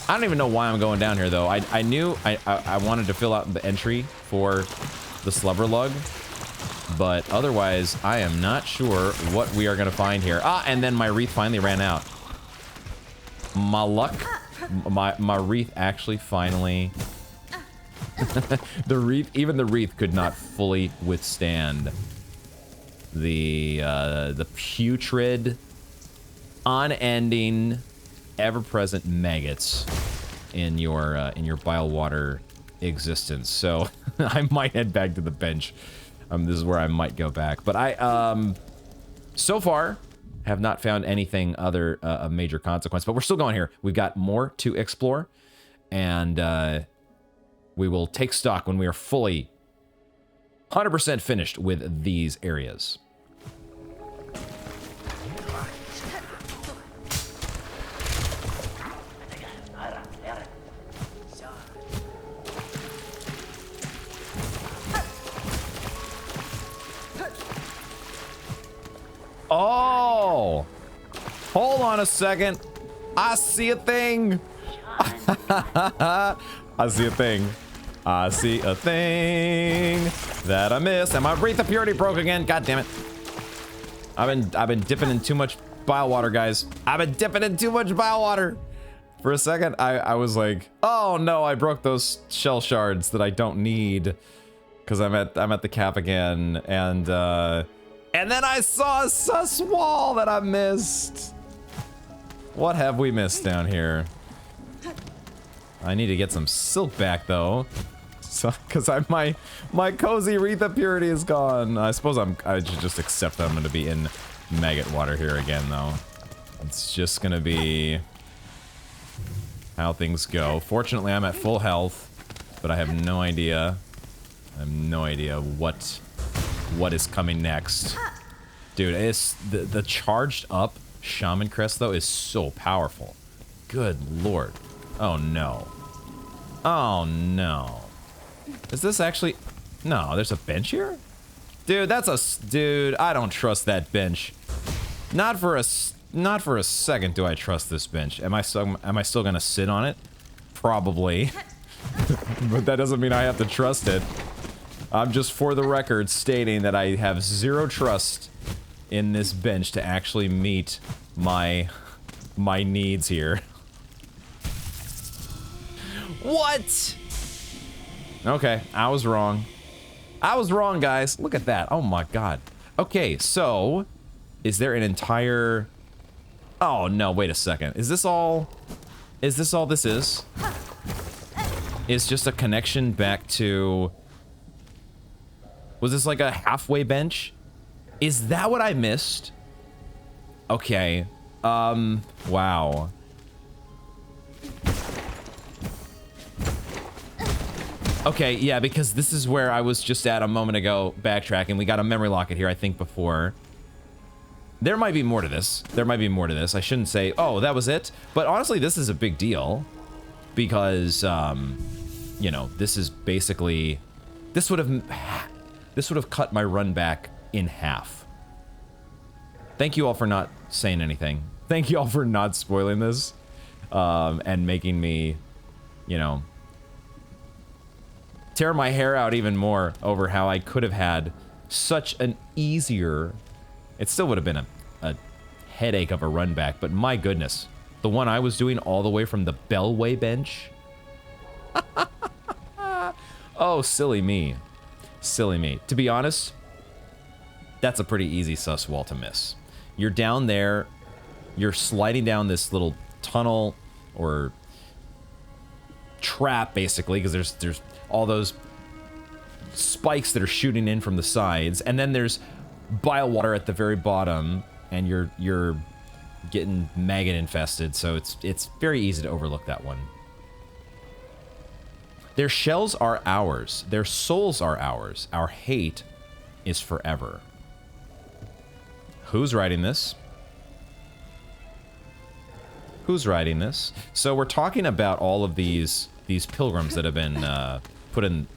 I don't even know why I'm going down here though. I knew I wanted to fill out the entry for the Slubberlug, but otherwise I am not sure what we are gonna find here. Ah, and then my wreath finally ran out. My luck, my wreath actually finally. Even the wreath could not fully withstand the putrid, unending, ever-present maggots in your bile water existence. So I might head back to the bench. This is where I might go back. But I, so far, have not found anything other of major consequence. But we're still going here. We've got more to explore, and we will take stock when we are fully 100% finished with these areas. Oh, hold on a second. I see a thing. I see a thing. I see a thing that I missed. And my Wreath of Purity broke again. God damn it. I've been dipping in too much bile water, guys. I've been dipping in too much bile water. For a second, I was like, oh no, I broke those shell shards that I don't need. Because I'm at the cap again. And then I saw a sus wall that I missed. What have we missed down here? I need to get some silk back though. So, because my cozy Aretha purity is gone. I suppose I should just accept that I'm going to be in maggot water here again though. It's just going to be how things go. Fortunately, I'm at full health, but I have no idea. I have no idea what is coming next. Dude, it's the charged up Shaman Crest though is so powerful. Good lord. Oh no. Oh no. Is this actually... No, there's a bench here? Dude, that's a... Dude, I don't trust that bench. Not for a second do I trust this bench. Am I still gonna sit on it? Probably. But that doesn't mean I have to trust it. I'm just for the record stating that I have zero trust in this bench to actually meet my needs here. What? Okay, I was wrong. I was wrong, guys. Look at that. Oh my god. Okay, so is there an entire... Oh no, wait a second. Is this all this is? Is just a connection back to... Was this like a halfway bench? Is that what I missed? Okay. Wow. Okay, yeah, because this is where I was just at a moment ago, backtracking. We got a memory locket here, I think, before. There might be more to this. There might be more to this. I shouldn't say, oh, that was it. But honestly, this is a big deal. Because, you know, this is basically... This would have cut my run back in half. Thank you all for not saying anything. Thank you all for not spoiling this. And making me, you know... tear my hair out even more over how I could have had such an easier... It still would have been a headache of a run back, but my goodness. The one I was doing all the way from the Bellway bench? Oh, silly me. Silly me. To be honest, that's a pretty easy sus wall to miss. You're down there, you're sliding down this little tunnel, or trap, basically, because there's all those spikes that are shooting in from the sides, and then there's bile water at the very bottom, and you're getting maggot infested, so it's very easy to overlook that one. Their shells are ours. Their souls are ours. Our hate is forever. Who's writing this? Who's writing this? So we're talking about all of these pilgrims that have been put in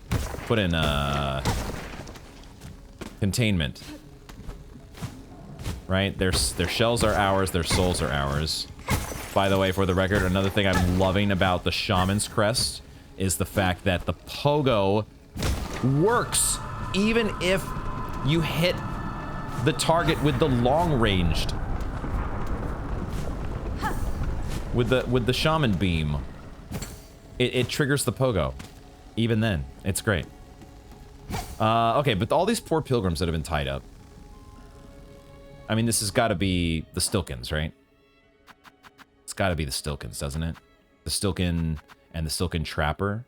containment. Right? Their shells are ours, their souls are ours. By the way, for the record, another thing I'm loving about the Shaman's Crest is the fact that the pogo works even if you hit the target with the long-ranged. With the Shaman beam. It triggers the pogo. Even then. It's great. Okay, but all these poor pilgrims that have been tied up. I mean, this has got to be the Stilkins, right? It's got to be the Stilkins, doesn't it? The Stilkin and the Stilkin Trapper.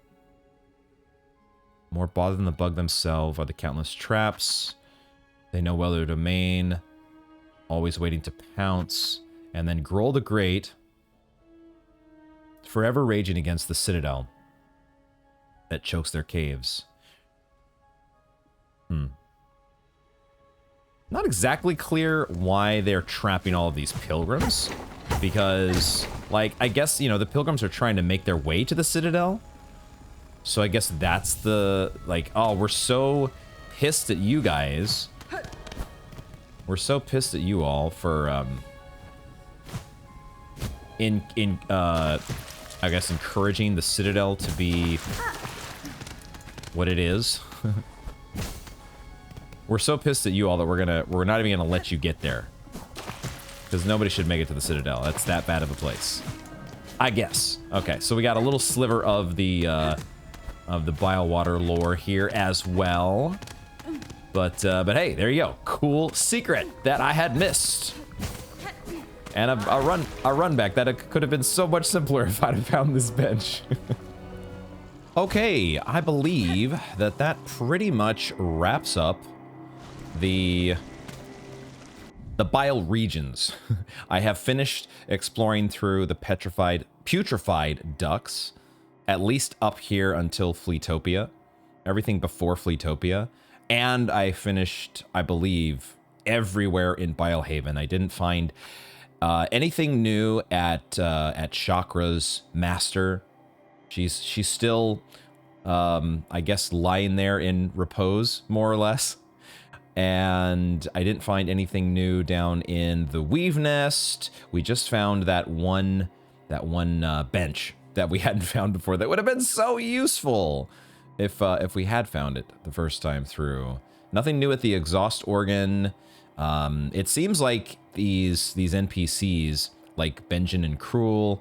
More bother than the bug themselves are the countless traps. They know well their domain. Always waiting to pounce. And then Grohl the Great. Forever raging against the Citadel that chokes their caves. Not exactly clear why they're trapping all of these pilgrims. Because, like, I guess, you know, the pilgrims are trying to make their way to the Citadel. So I guess that's the, like, oh, we're so pissed at you guys. We're so pissed at you all for, I guess encouraging the Citadel to be what it is. We're so pissed at you all that we're not even gonna let you get there. Because nobody should make it to the Citadel. That's that bad of a place. I guess. Okay, so we got a little sliver of the bile water lore here as well. But hey, there you go. Cool secret that I had missed. And a run back that could have been so much simpler if I'd have found this bench. Okay, I believe that pretty much wraps up the bile regions. I have finished exploring through the putrefied ducts, at least up here until Fleetopia, everything before Fleetopia, and I finished, I believe, everywhere in Bilehaven. I didn't find anything new at Chakra's master. She's still, I guess, lying there in repose, more or less. And I didn't find anything new down in the Weave Nest. We just found that one bench that we hadn't found before. That would have been so useful if we had found it the first time through. Nothing new at the exhaust organ. It seems like these NPCs, like Benjen and Cruel,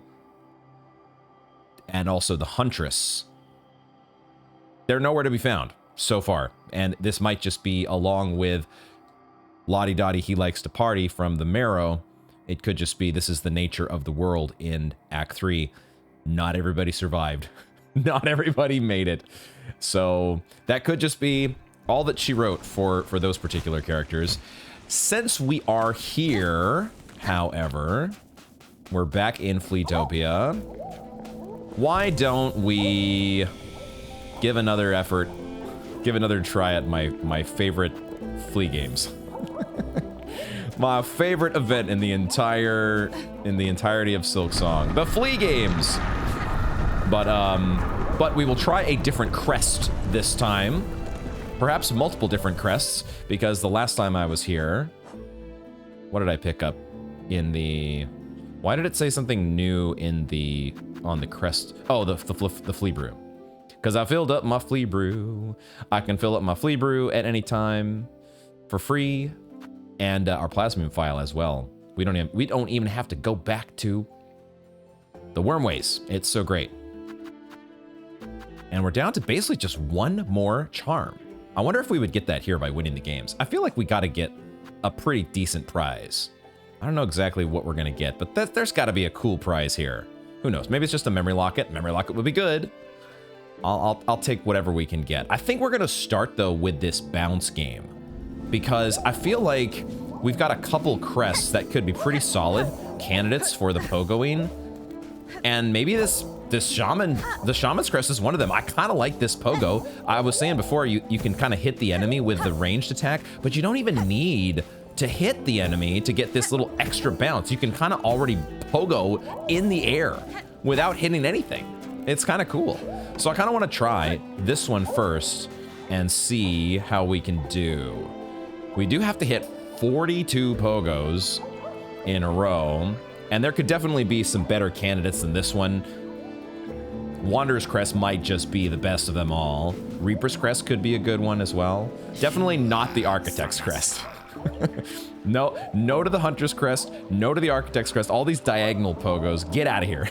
and also the Huntress, they're nowhere to be found so far. And this might just be along with Lottie Dottie He Likes to Party from the Marrow. It could just be this is the nature of the world in Act 3. Not everybody survived. Not everybody made it. So that could just be all that she wrote for those particular characters. Since we are here, however, we're back in Fleetopia. Why don't we give another effort, give another try at my favorite Flea games. My favorite event in the entirety of Silksong, the Flea games. But we will try a different crest this time. Perhaps multiple different crests, because the last time I was here, what did I pick up in the... Why did it say something new in on the crest? Oh, the flea brew. Because I filled up my flea brew. I can fill up my flea brew at any time for free, and our plasmium file as well. We don't even have to go back to the Wormways. It's so great. And we're down to basically just one more charm. I wonder if we would get that here by winning the games. I feel like we got to get a pretty decent prize. I don't know exactly what we're going to get, but there's got to be a cool prize here. Who knows? Maybe it's just a memory locket. Memory locket would be good. I'll take whatever we can get. I think we're going to start, though, with this bounce game, because I feel like we've got a couple crests that could be pretty solid candidates for the pogoing. And maybe the Shaman's Crest is one of them. I kind of like this pogo. I was saying before, you can kind of hit the enemy with the ranged attack, but you don't even need to hit the enemy to get this little extra bounce. You can kind of already pogo in the air without hitting anything. It's kind of cool. So I kind of want to try this one first and see how we can do. We do have to hit 42 pogos in a row, and there could definitely be some better candidates than this one. Wanderer's Crest might just be the best of them all. Reaper's Crest could be a good one as well. Definitely not the Architect's Crest. No to the Hunter's Crest, no to the Architect's Crest. All these diagonal pogos, get out of here.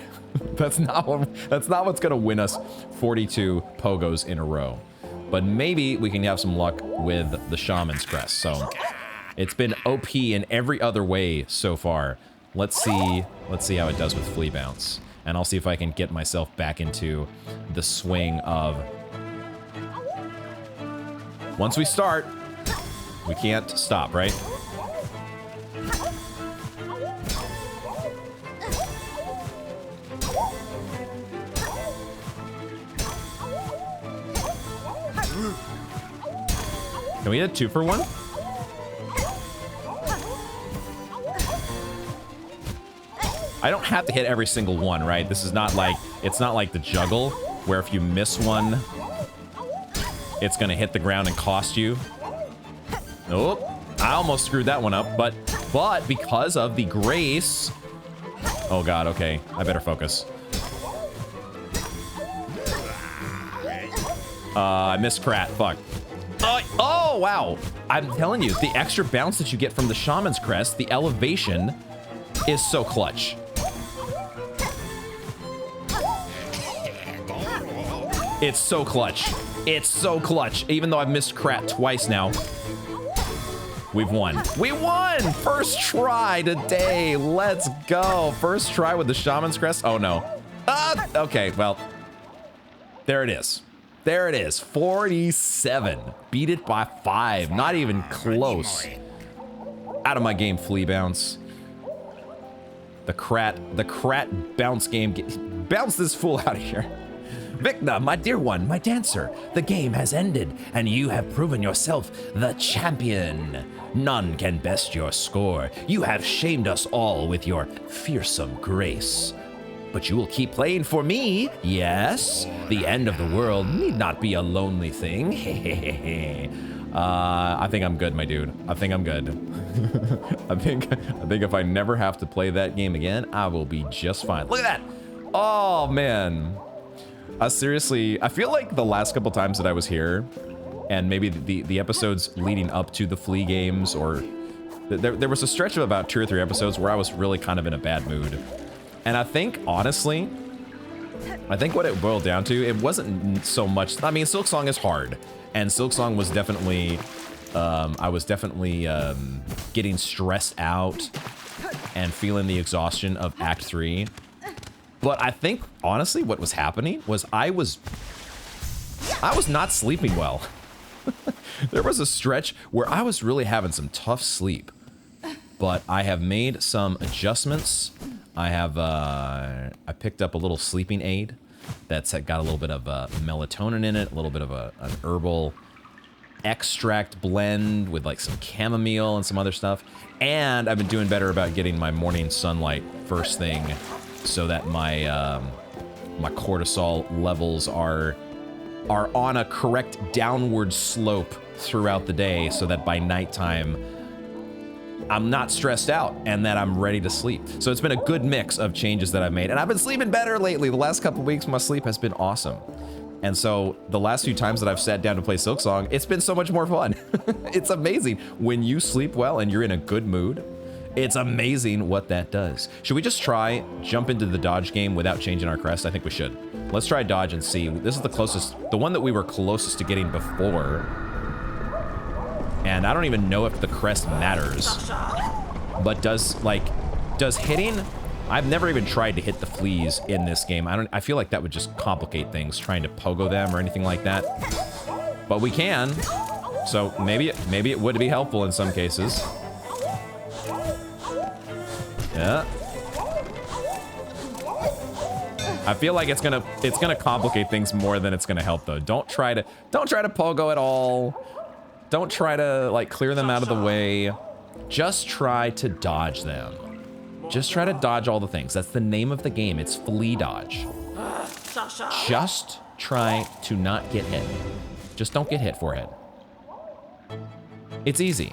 That's not what's gonna win us 42 pogos in a row. But maybe we can have some luck with the Shaman's Crest. So it's been OP in every other way so far. Let's see how it does with Flea Bounce. And I'll see if I can get myself back into the swing of... Once we start, we can't stop, right? Can we hit 2 for 1? I don't have to hit every single one, right? This is not like, it's not like the juggle, where if you miss one, it's gonna hit the ground and cost you. Nope, I almost screwed that one up, but because of the grace... Oh god, okay, I better focus. I missed Pratt, fuck. Oh, wow. I'm telling you, the extra bounce that you get from the Shaman's Crest, the elevation, is so clutch. It's so clutch. It's so clutch. Even though I've missed Krat twice now. We've won. We won! First try today. Let's go. First try with the Shaman's Crest. Oh, no. Ah, okay, well. There it is. There it is. 47. Beat it by 5. Not even close. Out of my game, Flea Bounce. The Krat bounce game. Bounce this fool out of here. Vicna, my dear one, my dancer, the game has ended, and you have proven yourself the champion. None can best your score. You have shamed us all with your fearsome grace. But you will keep playing for me, yes? The end of the world need not be a lonely thing. I think I'm good, my dude. I think I'm good. I think if I never have to play that game again, I will be just fine. Look at that! Oh, man. Seriously, I feel like the last couple times that I was here, and maybe the episodes leading up to the Flea games, or there was a stretch of about 2 or 3 episodes where I was really kind of in a bad mood. And I think, honestly, what it boiled down to, it wasn't so much, I mean, Silksong is hard, and Silksong was definitely, I was definitely getting stressed out and feeling the exhaustion of Act 3. But I think, honestly, what was happening was I was not sleeping well. There was a stretch where I was really having some tough sleep. But I have made some adjustments. I have, I picked up a little sleeping aid that's got a little bit of melatonin in it, a little bit of an herbal extract blend with like some chamomile and some other stuff. And I've been doing better about getting my morning sunlight first thing, so that my my cortisol levels are on a correct downward slope throughout the day, so that by nighttime I'm not stressed out and that I'm ready to sleep. So it's been a good mix of changes that I've made, and I've been sleeping better lately. The last couple weeks, my sleep has been awesome. And so the last few times that I've sat down to play Silksong, it's been so much more fun. It's amazing. When you sleep well and you're in a good mood, it's amazing what that does. Should we just try jump into the dodge game without changing our crest? I think we should. Let's try dodge and see. This is the closest, the one that we were closest to getting before. And I don't even know if the crest matters. But does hitting, I've never even tried to hit the fleas in this game. I feel like that would just complicate things, trying to pogo them or anything like that. But we can. So maybe it would be helpful in some cases. Yeah. I feel like it's gonna complicate things more than it's gonna help, though. Don't try to pogo at all. Don't try to like clear them out of the way. Just try to dodge them. Just try to dodge all the things. That's the name of the game. It's flea dodge. Just try to not get hit. Just don't get hit, forehead. It's easy.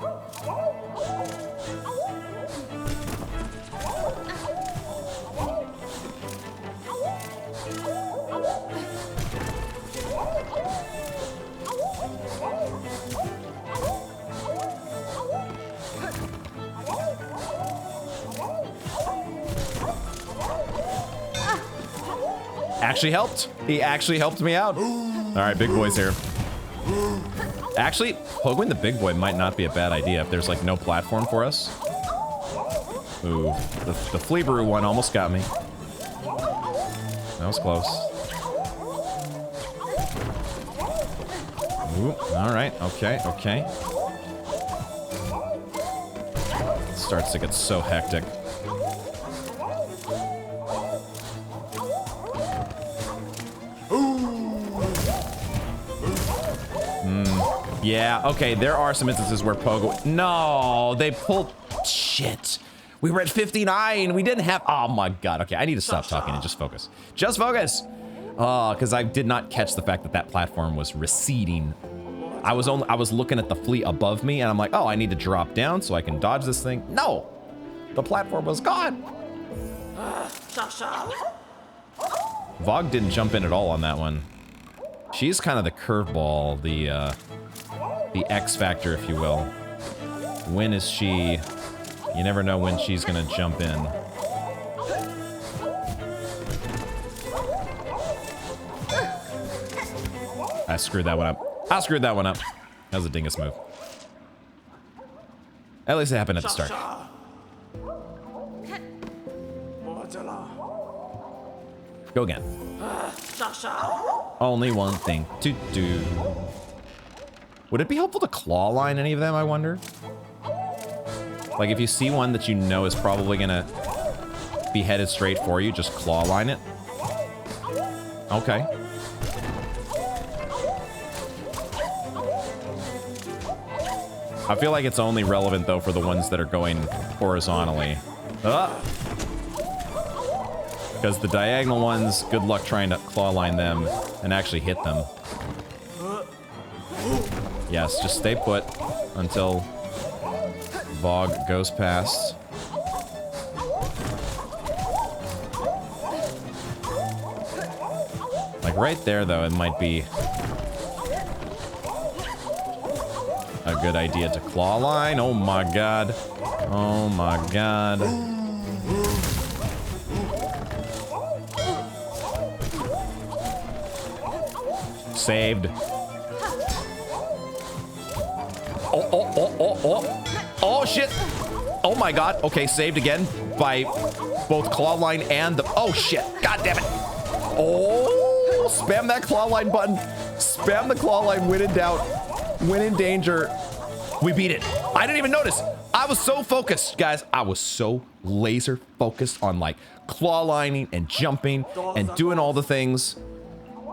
Actually helped. He actually helped me out. All right, big boy's here. Actually, pogoing the big boy might not be a bad idea if there's like no platform for us. Ooh, the flea brew one almost got me. That was close. Ooh, all right, okay. It starts to get so hectic. Yeah, okay, there are some instances where pogo... No, they pulled... Shit. We were at 59. We didn't have... Oh my god. Okay, I need to stop talking and just focus. Just focus! Oh, because I did not catch the fact that that platform was receding. I was looking at the flea above me, and I'm like, oh, I need to drop down so I can dodge this thing. No! The platform was gone! Vogue didn't jump in at all on that one. She's kind of the curveball, the X factor, if you will. When is she... You never know when she's gonna jump in. I screwed that one up. I screwed that one up. That was a dingus move. At least it happened at the start. Go again. Only one thing to do. Would it be helpful to claw line any of them, I wonder? Like, if you see one that you know is probably gonna be headed straight for you, just claw line it. Okay. I feel like it's only relevant, though, for the ones that are going horizontally. Because the diagonal ones, good luck trying to claw line them and actually hit them. Yes, just stay put until Vogue goes past. Like right there, though, it might be a good idea to claw line. Oh my god. Oh my god. Saved. Oh, shit. Oh my god. Okay, saved again by both claw line and the... Oh, shit. God damn it. Oh, spam that claw line button. Spam the claw line when in doubt. When in danger. We beat it. I didn't even notice. I was so focused, guys. I was so laser focused on, like, claw lining and jumping and doing all the things.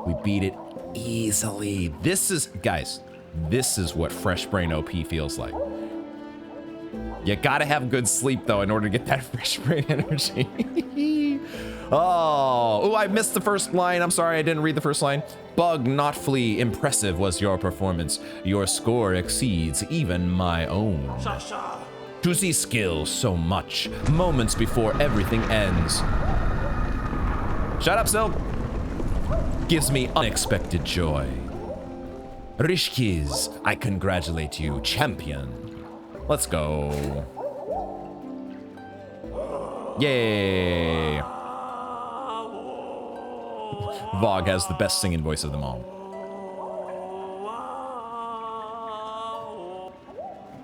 We beat it easily. This is... Guys, this is what Fresh Brain OP feels like. You gotta have good sleep, though, in order to get that Fresh Brain energy. Oh, I missed the first line. I'm sorry, I didn't read the first line. Bug, not flee. Impressive was your performance. Your score exceeds even my own. To see skill so much, moments before everything ends. Shut up, Silk. Gives me unexpected joy. Rishkiz, I congratulate you, champion. Let's go. Yay. Vogue has the best singing voice of them all.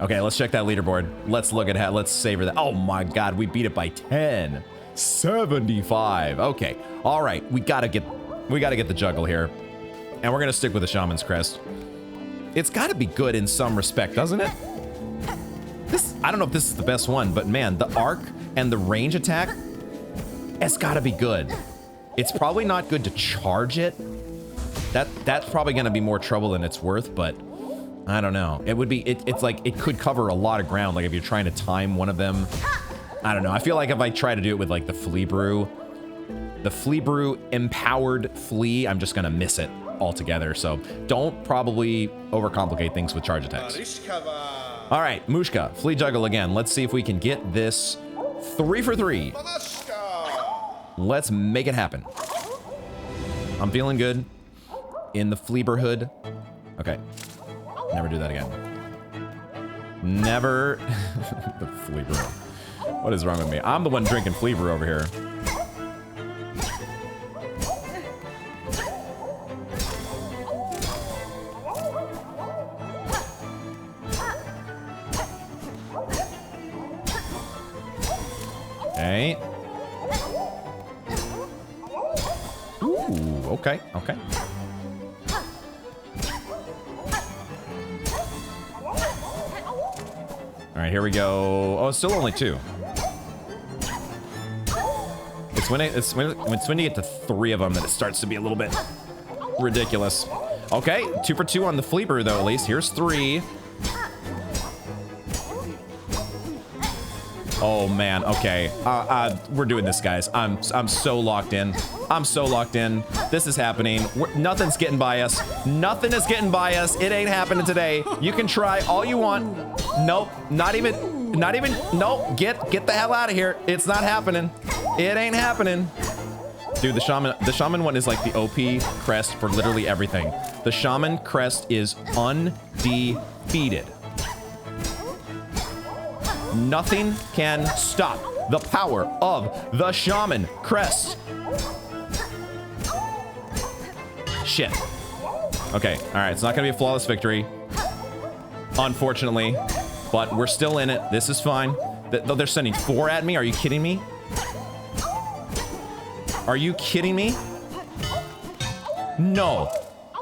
Okay, let's check that leaderboard. Let's look at how, let's savor that. Oh my god, we beat it by 10. 75. Okay. All right, we gotta get the juggle here. And we're gonna stick with the Shaman's Crest. It's gotta be good in some respect, doesn't it? I don't know if this is the best one, but man, the arc and the range attack, it's gotta be good. It's probably not good to charge it. That's probably gonna be more trouble than it's worth, but I don't know. It would be, it's like, it could cover a lot of ground, like if you're trying to time one of them. I don't know, I feel like if I try to do it with like the Flea Brew empowered Flea, I'm just gonna miss it altogether, so don't probably overcomplicate things with charge attacks. All right, Mushka, Flea Juggle again. Let's see if we can get this 3 for 3. Let's make it happen. I'm feeling good in the Fleaberhood. Okay, never do that again. Never. The Fleaber. What is wrong with me? I'm the one drinking Fleaber over here. Okay. Ooh, okay, okay. All right, here we go. Oh, it's still only 2. It's when you get to 3 of them that it starts to be a little bit ridiculous. Okay, 2 for 2 on the Fleaber though, at least. Here's 3. Oh man, okay. We're doing this, guys. I'm so locked in. I'm so locked in. This is happening. Nothing's getting by us. Nothing is getting by us. It ain't happening today. You can try all you want. Nope, not even, nope, get the hell out of here. It's not happening. It ain't happening. Dude, the Shaman one is like the OP crest for literally everything. The Shaman crest is undefeated. Nothing can stop the power of the Shaman Crest. Shit. Okay, all right. It's not going to be a flawless victory, unfortunately, but we're still in it. This is fine. They're sending 4 at me. Are you kidding me? Are you kidding me? No.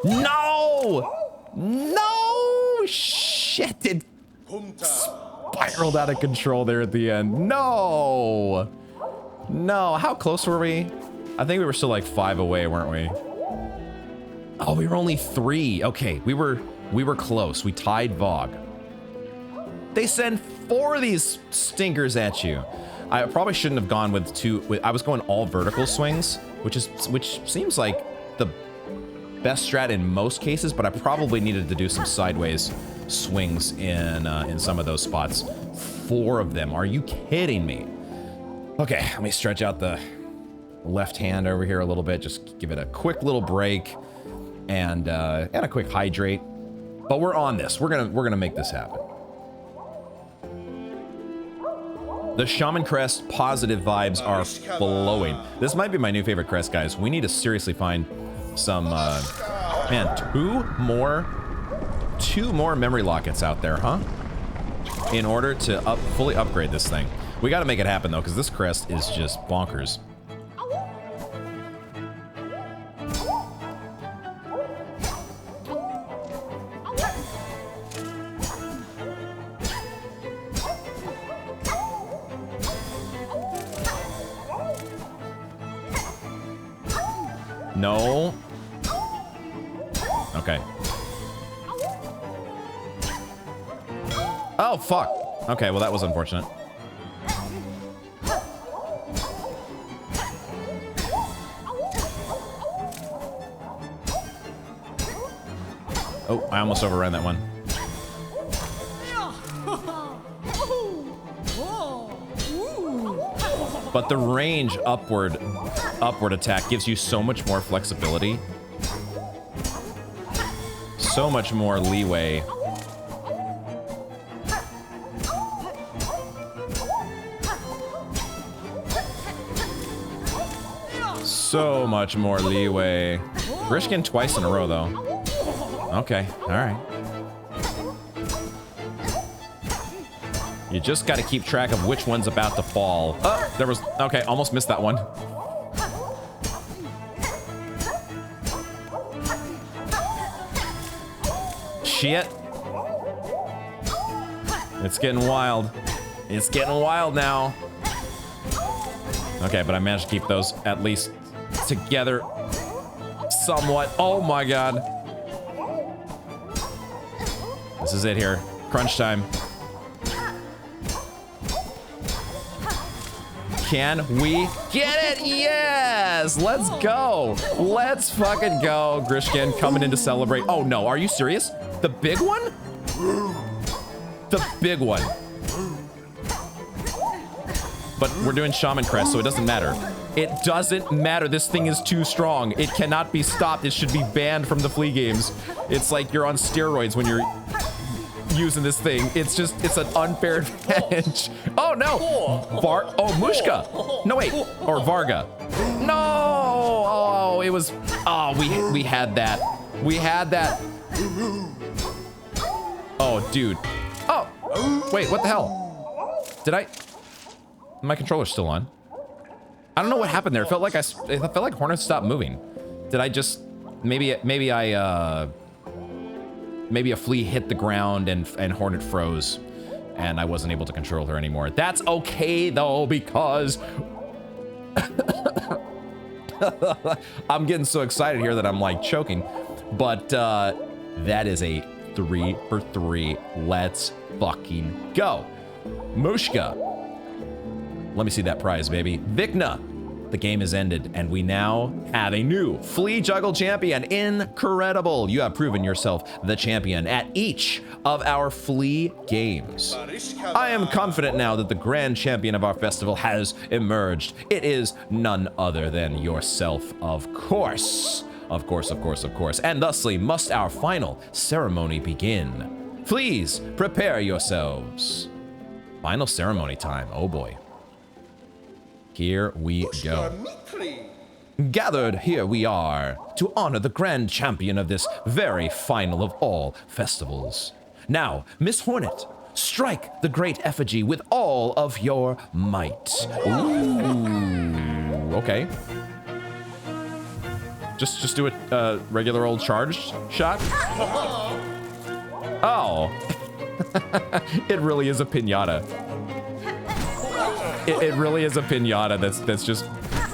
No! No! Shit, it spiraled out of control there at the end. No! No, how close were we? I think we were still like 5 away, weren't we? Oh, we were only 3. Okay, we were close. We tied Vogue. They send 4 of these stinkers at you. I probably shouldn't have gone with 2. I was going all vertical swings, which seems like the best strat in most cases, but I probably needed to do some sideways swings in some of those spots. 4 of them. Are you kidding me? Okay, let me stretch out the left hand over here a little bit. Just give it a quick little break and a quick hydrate. But we're on this. We're gonna make this happen. The Shaman Crest positive vibes are flowing. This might be my new favorite crest, guys. We need to seriously find some, man, 2 more memory lockets out there, huh? In order to fully upgrade this thing. We gotta make it happen, though, because this crest is just bonkers. No. Okay. Oh, fuck. Okay, well, that was unfortunate. Oh, I almost overran that one. But the range upward attack gives you so much more flexibility. So much more leeway. So much more leeway. Grishkin twice in a row, though. Okay, all right. You just got to keep track of which one's about to fall. Oh, there was... Okay, almost missed that one. Shit. It's getting wild. It's getting wild now. Okay, but I managed to keep those at least together somewhat. Oh my god. This is it here. Crunch time. Can we get it? Yes! Let's go. Let's fucking go. Grishkin coming in to celebrate. Oh no, are you serious? The big one? The big one. But we're doing Shaman Crest, so it doesn't matter. It doesn't matter. This thing is too strong. It cannot be stopped. It should be banned from the Flea games. It's like you're on steroids when you're using this thing. It's an unfair advantage. Oh no! Mushka! No wait, or Varga. No! Oh, it was, oh, we had that. We had that. Oh, dude. Oh, wait, what the hell? Did my controller's still on. I don't know what happened there. It felt like Hornet stopped moving. Did I just, maybe a flea hit the ground and Hornet froze and I wasn't able to control her anymore. That's okay though, because I'm getting so excited here that I'm like choking. But that is a 3 for 3. Let's fucking go. Mushka. Let me see that prize, baby. Vikna. The game has ended, and we now have a new Flea Juggle champion. Incredible. You have proven yourself the champion at each of our Flea games. I am confident now that the grand champion of our festival has emerged. It is none other than yourself, of course. Of course, of course, of course. And thusly must our final ceremony begin. Please prepare yourselves. Final ceremony time. Oh boy. Here we go. Gathered here we are to honor the grand champion of this very final of all festivals. Now, Miss Hornet, strike the great effigy with all of your might. Ooh, okay. Just do a regular old charged shot. Oh, it really is a piñata. It really is a piñata that's just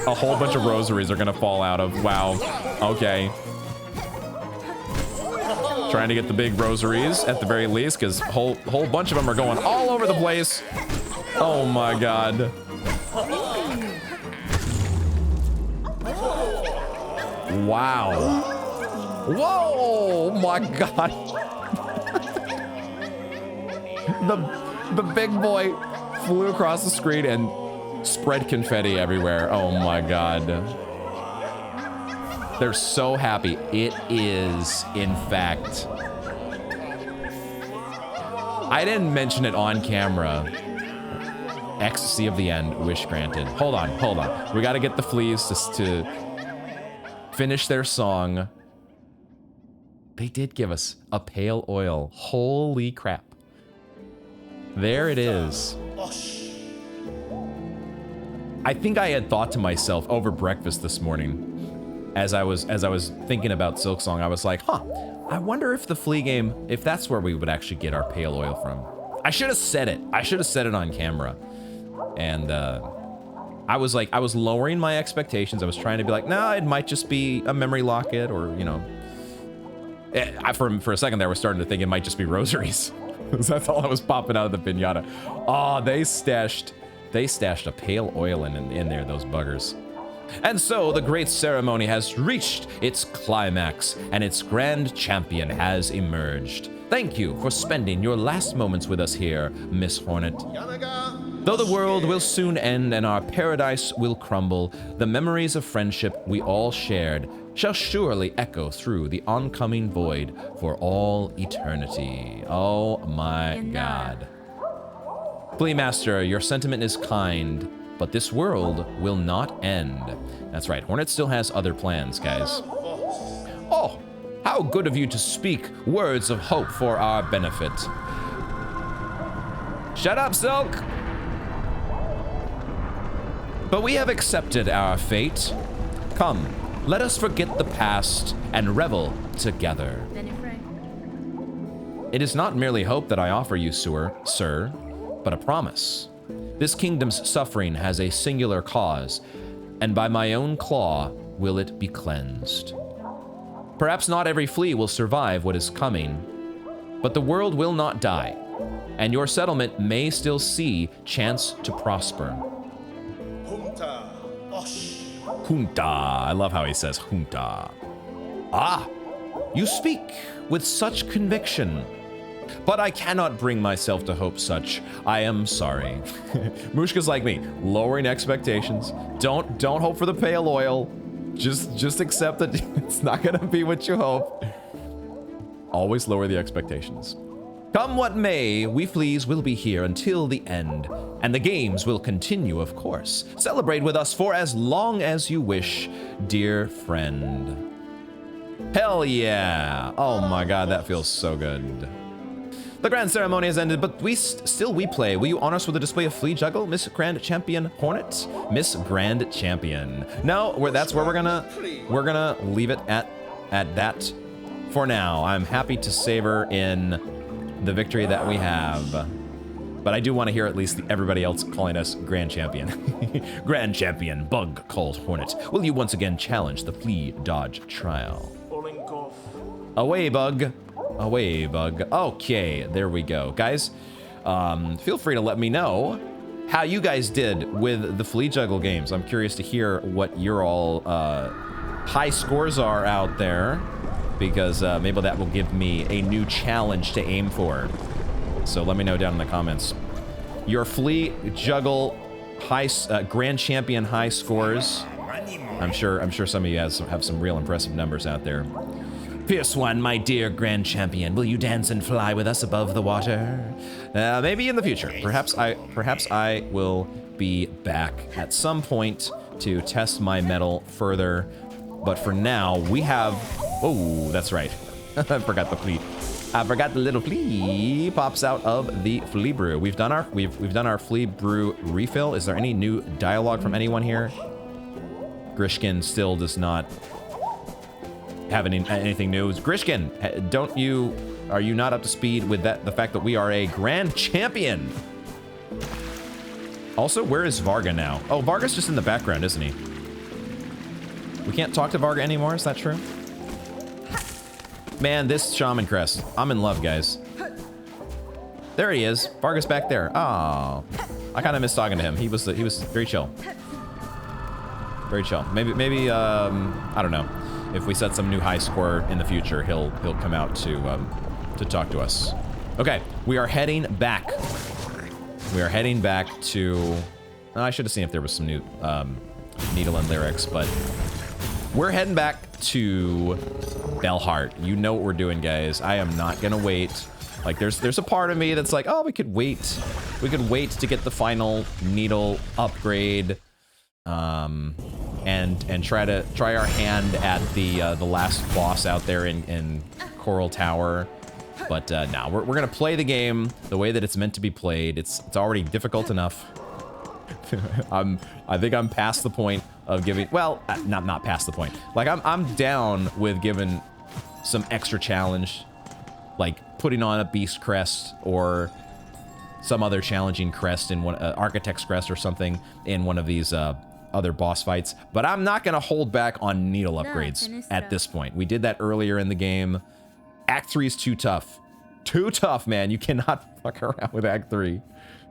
a whole bunch of rosaries are gonna fall out of. Wow. Okay. Trying to get the big rosaries at the very least, because whole bunch of them are going all over the place. Oh my god. Wow. Whoa, my god. the big boy flew across the screen and spread confetti everywhere. Oh my god. They're so happy. It is, in fact. I didn't mention it on camera. Ecstasy of the end, wish granted. Hold on. We gotta get the fleas to finish their song. They did give us a pale oil. Holy crap. There it is. I think I had thought to myself over breakfast this morning, as I was thinking about Silksong, I was like, huh, I wonder if the flea game, if that's where we would actually get our pale oil from. I should have said it. I should have said it on camera. And I was lowering my expectations. I was trying to be like, nah, it might just be a memory locket, or, you know. For a second there, I was starting to think it might just be rosaries. That's all that was popping out of the piñata. Oh, they stashed a pale oil in there, those buggers. And so the great ceremony has reached its climax, and its grand champion has emerged. Thank you for spending your last moments with us here, Miss Hornet. Though the world will soon end and our paradise will crumble, the memories of friendship we all shared shall surely echo through the oncoming void for all eternity. Oh my god. Flea Master, your sentiment is kind, but this world will not end. That's right, Hornet still has other plans, guys. Oh, how good of you to speak words of hope for our benefit. Shut up, Silk! But we have accepted our fate. Come, let us forget the past and revel together. It is not merely hope that I offer you, sir, but a promise. This kingdom's suffering has a singular cause, and by my own claw will it be cleansed. Perhaps not every flea will survive what is coming, but the world will not die, and your settlement may still see chance to prosper. Junta. I love how he says junta. Ah, you speak with such conviction. But I cannot bring myself to hope such. I am sorry. Mushka's like me, lowering expectations. Don't hope for the pale oil. Just accept that it's not gonna be what you hope. Always lower the expectations. Come what may, we fleas will be here until the end, and the games will continue, of course. Celebrate with us for as long as you wish, dear friend. Hell yeah! Oh my god, that feels so good. The grand ceremony has ended, but we play. Will you honor us with a display of flea juggle, Miss Grand Champion Hornet? Miss Grand Champion. No, that's where we're gonna leave it at that for now. I'm happy to savor in the victory that we have, but I do want to hear at least everybody else calling us Grand Champion. Grand Champion Bug called Hornet. Will you once again challenge the flea dodge trial? Away, Bug. Away, Bug. Okay, there we go. Guys, feel free to let me know how you guys did with the flea juggle games. I'm curious to hear what your all high scores are out there, because maybe that will give me a new challenge to aim for. So let me know down in the comments. Your flea juggle grand champion high scores. I'm sure some of you guys have some real impressive numbers out there. Fierce one, my dear grand champion, will you dance and fly with us above the water? Maybe in the future. Perhaps I will be back at some point to test my metal further. But for now, we have... Oh, that's right. I forgot the flea. I forgot the little flea pops out of the flea brew. We've done our flea brew refill. Is there any new dialogue from anyone here? Grishkin still does not have anything new. Grishkin, are you not up to speed with the fact that we are a grand champion? Also, where is Varga now? Oh, Varga's just in the background, isn't he? We can't talk to Varga anymore, is that true? Man, this Shaman Crest. I'm in love, guys. There he is. Varga's back there. Oh, I kind of miss talking to him. He was very chill. Very chill. Maybe I don't know. If we set some new high score in the future, he'll come out to talk to us. Okay, we are heading back. We are heading back to... I should have seen if there was some new needle and lyrics, but we're heading back to Bellheart. You know what we're doing, guys. I am not gonna wait. Like, there's a part of me that's like, oh, we could wait. We could wait to get the final needle upgrade, and try our hand at the last boss out there in Coral Tower. But now we're gonna play the game the way that it's meant to be played. It's already difficult enough. I think I'm past the point of giving, well, not past the point. Like, I'm down with giving some extra challenge, like putting on a beast crest or some other challenging crest in one, architect's crest or something in one of these other boss fights. But I'm not gonna hold back on needle upgrades at this point. We did that earlier in the game. Act 3 is too tough. Too tough, man. You cannot fuck around with Act 3.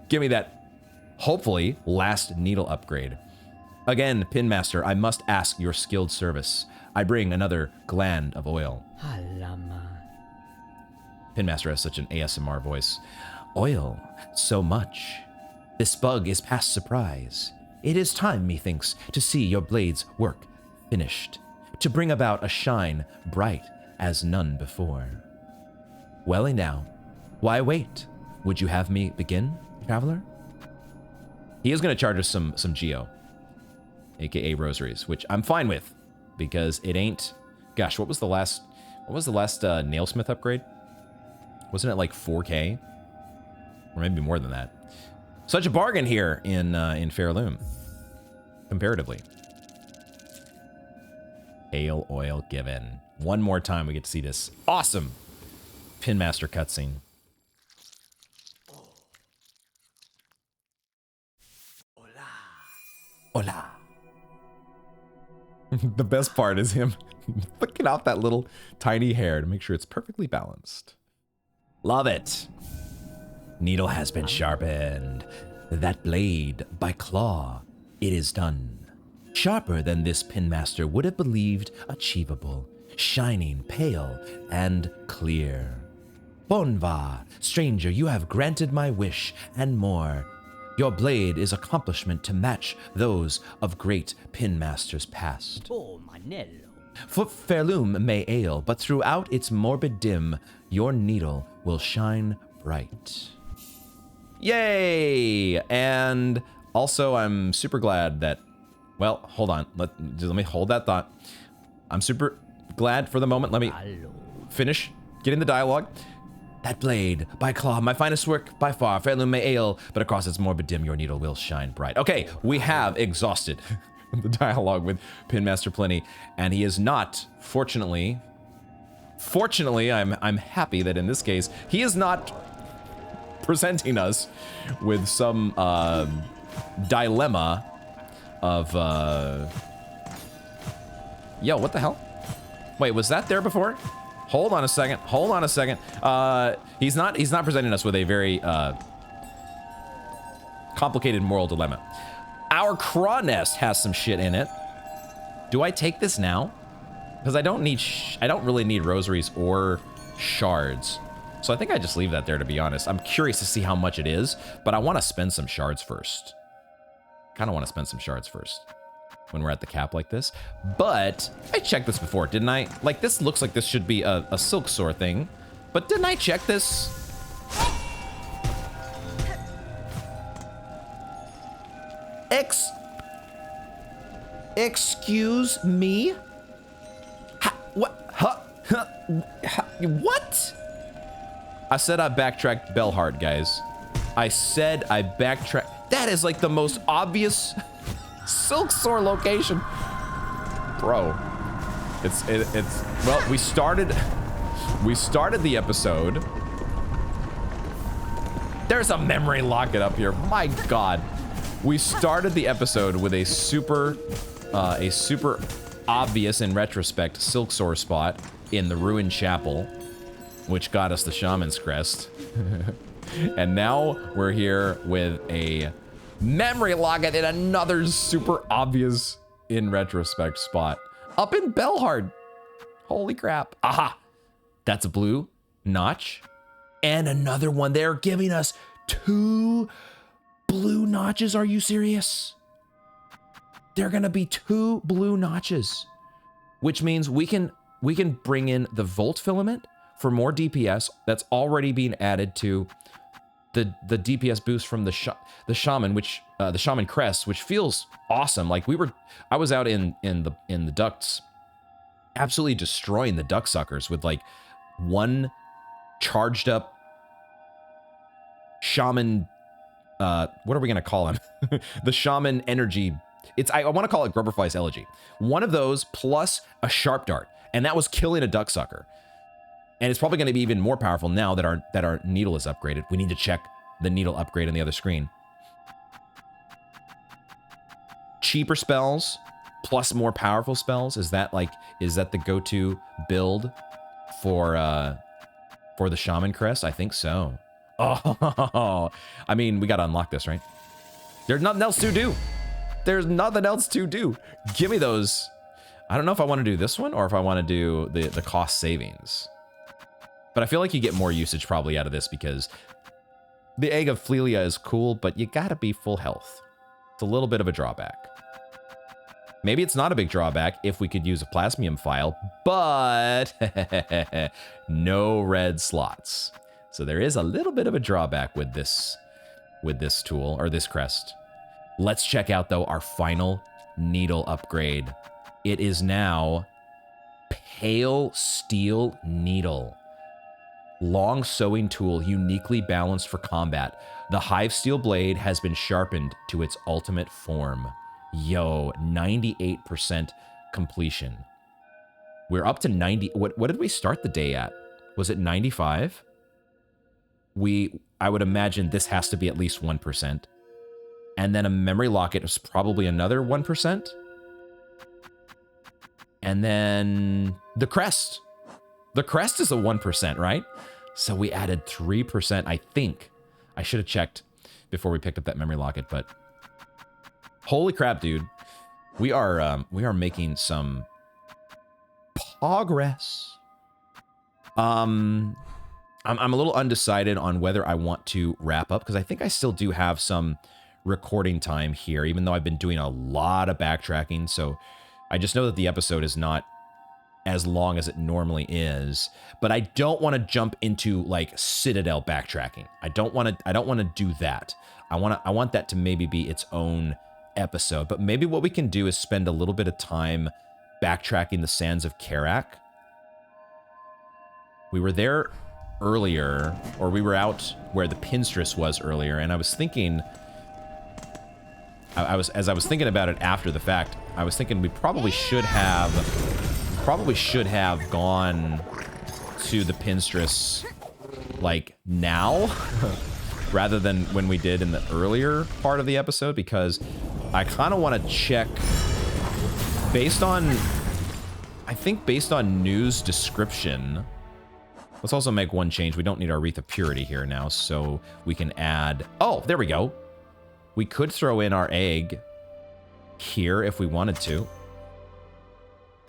Give me that, hopefully, last needle upgrade. Again, Pinmaster, I must ask your skilled service. I bring another gland of oil. Pinmaster has such an ASMR voice. Oil, so much. This bug is past surprise. It is time, methinks, to see your blade's work finished, to bring about a shine bright as none before. Welly now, why wait? Would you have me begin, traveler? He is going to charge us some geo, aka rosaries, which I'm fine with, because it ain't. Gosh, what was the last nailsmith upgrade? Wasn't it like 4K, or maybe more than that? Such a bargain here in Pharloom, comparatively. Ale oil given. One more time we get to see this awesome Pinmaster cutscene. Hola. The best part is him flicking off that little tiny hair to make sure it's perfectly balanced. Love it. Needle has been sharpened. That blade by claw, it is done. Sharper than this Pinmaster would have believed achievable, shining, pale, and clear. Bonva, stranger, you have granted my wish and more. Your blade is accomplishment to match those of great Pinmasters past. Oh, Manello. Foot Pharloom may ail, but throughout its morbid dim, your needle will shine bright. Yay! And also, I'm super glad that, well, hold on. Let me hold that thought. I'm super glad for the moment. Let me finish getting the dialogue. That blade, by claw, my finest work by far. Pharloom may ail, but across its morbid dim, your needle will shine bright. Okay, we have exhausted the dialogue with Pinmaster Pliny, and he is not, fortunately, I'm happy that in this case, he is not presenting us with some dilemma of yo, what the hell? Wait, was that there before? Hold on a second. Hold on a second. He's not presenting us with a very complicated moral dilemma. Our craw nest has some shit in it. Do I take this now? Because I don't really need rosaries or shards. So I think I just leave that there, to be honest. I'm curious to see how much it is, but I want to spend some shards first. Kind of want to spend some shards first when we're at the cap like this. But I checked this before, didn't I? Like, this looks like this should be a Silksong thing, but didn't I check this? Excuse me? What? Huh? What? I said I backtracked Bellheart, guys. I said I backtracked. That is like the most obvious Silksong location. Bro. It's well, we started the episode. There's a memory locket up here. My God. We started the episode with a super obvious, in retrospect, Silksong spot in the ruined chapel, which got us the Shaman's Crest. And now we're here with a memory locket in another super obvious, in retrospect, spot up in Bellheart. Holy crap. Aha. That's a blue notch. And another one. They're giving us 2 blue notches. Are you serious? They're gonna be 2 blue notches, which means we can bring in the Volt Filament for more DPS. That's already being added to the DPS boost from the Shaman, which the Shaman Crest, which feels awesome. Like I was out in the ducts, absolutely destroying the duck suckers with like 1 charged up Shaman, what are we gonna call him? The Shaman energy. I want to call it Grubberfly's Elegy. One of those plus a sharp dart, and that was killing a duck sucker. And it's probably going to be even more powerful now that our needle is upgraded. We need to check the needle upgrade on the other screen. Cheaper spells plus more powerful spells. Is that the go-to build for the Shaman Crest? I think so. Oh, I mean, we got to unlock this, right? There's nothing else to do. There's nothing else to do. Give me those. I don't know if I want to do this one or if I want to do the cost savings. But I feel like you get more usage probably out of this because the Egg of Flelia is cool, but you gotta be full health. It's a little bit of a drawback. Maybe it's not a big drawback if we could use a Plasmium file, but no red slots. So there is a little bit of a drawback with this tool, or this crest. Let's check out, though, our final needle upgrade. It is now Pale Steel Needle. Long sewing tool, uniquely balanced for combat. The Hive Steel Blade has been sharpened to its ultimate form. Yo, 98% completion. We're up to 90. What did we start the day at? Was it 95? I would imagine this has to be at least 1%. And then a memory locket is probably another 1%. And then the crest. The crest is a 1%, right? So we added 3%, I think. I should have checked before we picked up that memory locket, but holy crap, dude. We are making some progress. I'm a little undecided on whether I want to wrap up because I think I still do have some recording time here, even though I've been doing a lot of backtracking. So I just know that the episode is not as long as it normally is, but I don't want to jump into like Citadel backtracking. I don't want to do that. I want that to maybe be its own episode, but maybe what we can do is spend a little bit of time backtracking the Sands of Karak. We were there earlier, or we were out where the Pinstress was earlier, and I was thinking, as I was thinking about it after the fact, I was thinking we probably should have gone to the Pinstress like now rather than when we did in the earlier part of the episode, because I kind of want to check based on news description. Let's also make one change. We don't need our Wreath of Purity here now, so we can add, oh, there we go. We could throw in our egg here if we wanted to.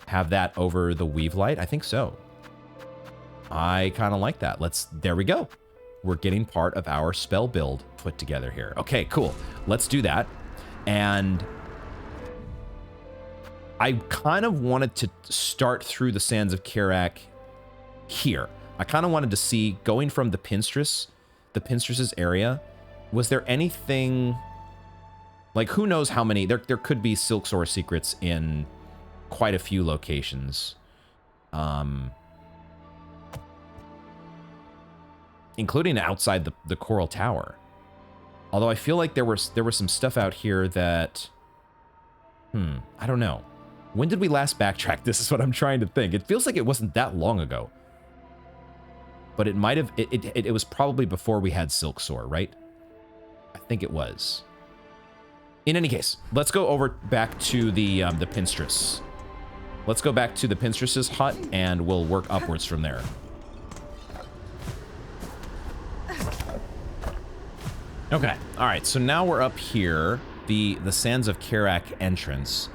Have that over the Weave Light? I think so. I kind of like that. There we go. We're getting part of our spell build put together here. Okay, cool. Let's do that. And I kind of wanted to start through the Sands of Karak here. I kind of wanted to see, going from the Pinstress's area, was there anything Like, who knows how many... There could be Silksong secrets in quite a few locations. Including outside the Coral Tower. Although I feel like there was some stuff out here that... I don't know. When did we last backtrack? This is what I'm trying to think. It feels like it wasn't that long ago. But it might have... It was probably before we had Silksong, right? I think it was. In any case, let's go over back to the Pinstress. Let's go back to the Pinstress's hut, and we'll work upwards from there. Okay, all right, so now we're up here, the Sands of Karak entrance.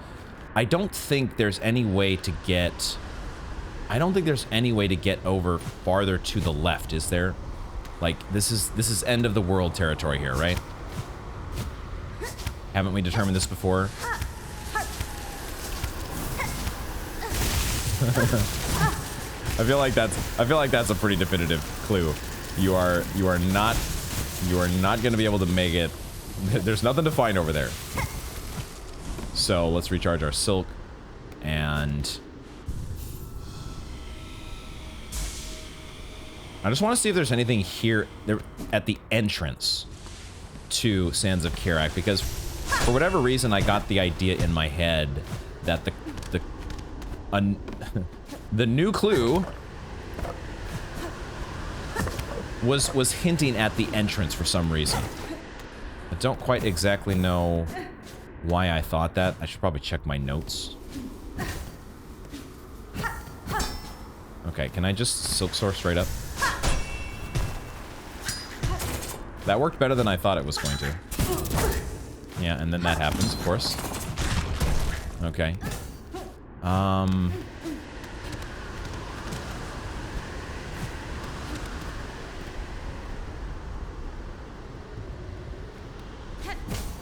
I don't think there's any way to get... I don't think there's any way to get over farther to the left, is there? Like, this is end of the world territory here, right? Haven't we determined this before? I feel like that's a pretty definitive clue. You are not going to be able to make it. There's nothing to find over there. So let's recharge our silk, and I just want to see if there's anything here at the entrance to Sands of Karak, because for whatever reason I got the idea in my head that the new clue was hinting at the entrance for some reason. I don't quite exactly know why I thought that. I should probably check my notes. Okay, can I just Silksong straight up? That worked better than I thought it was going to. Yeah, and then that happens, of course. Okay.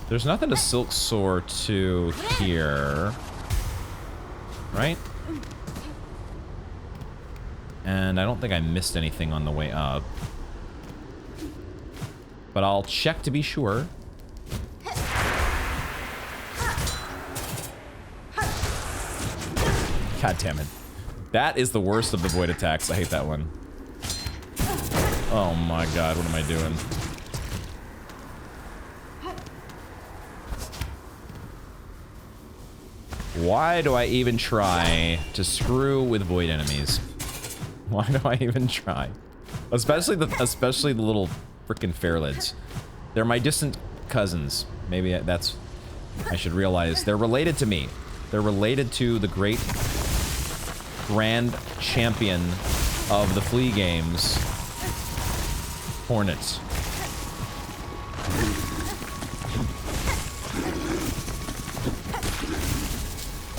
There's nothing to Silksong to here. Right? And I don't think I missed anything on the way up. But I'll check to be sure. God damn it. That is the worst of the void attacks. I hate that one. Oh my god, what am I doing? Why do I even try to screw with void enemies? Why do I even try? Especially the little frickin' fairlids. They're my distant cousins. Maybe that's... I should realize. They're related to me. They're related to the great grand champion of the flea games, Hornet.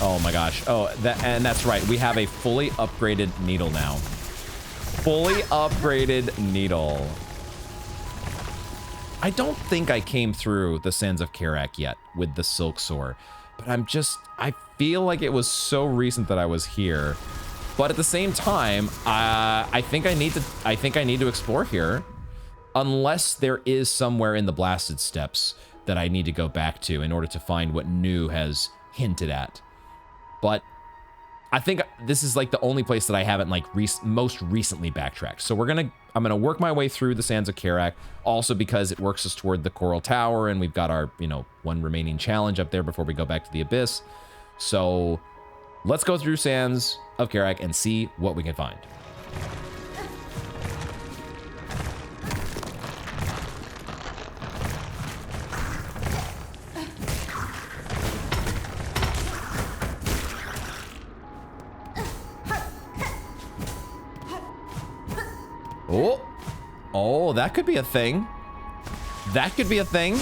Oh my gosh. Oh, and that's right. We have a fully upgraded needle now. Fully upgraded needle. I don't think I came through the Sands of Karak yet with the Silksong, but I feel like it was so recent that I was here. But at the same time, I think I need to explore here, unless there is somewhere in the Blasted Steppes that I need to go back to in order to find what New has hinted at. But I think this is like the only place that I haven't like most recently backtracked. So I'm gonna work my way through the Sands of Karak, also because it works us toward the Coral Tower, and we've got our, one remaining challenge up there before we go back to the Abyss. So let's go through Sands of Karak and see what we can find. Oh, that could be a thing. That could be a thing.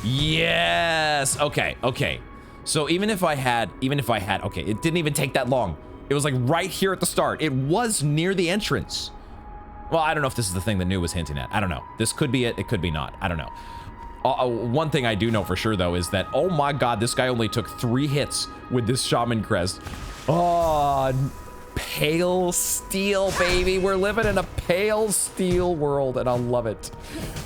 Yes. Okay. So even if I had, okay, it didn't even take that long. It was like right here at the start. It was near the entrance. Well, I don't know if this is the thing that New was hinting at. I don't know. This could be it. It could be not. I don't know. One thing I do know for sure, though, is that, oh my god, this guy only took 3 hits with this Shaman Crest. Oh, pale steel, baby. We're living in a pale steel world, and I love it.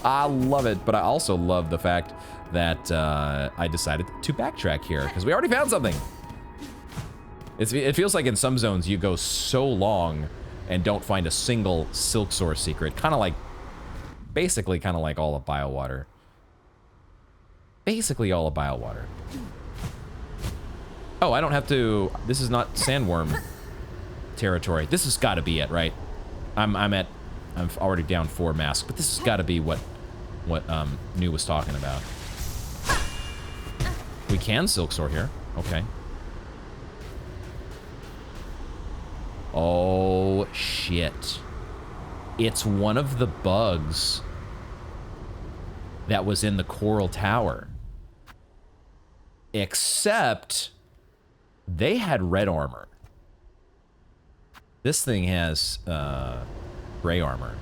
I love it, but I also love the fact that I decided to backtrack here, because we already found something. It feels like in some zones you go so long and don't find a single Silksong secret. Kind of like, basically kind of like all of Biowater. Basically all of Biowater. Oh, I don't have to, this is not sandworm territory. This has got to be it, right? I'm already down 4 masks, but this has got to be what New was talking about. We can Silksong here. Okay. Oh, shit. It's one of the bugs that was in the Coral Tower. Except they had red armor. This thing has gray armor.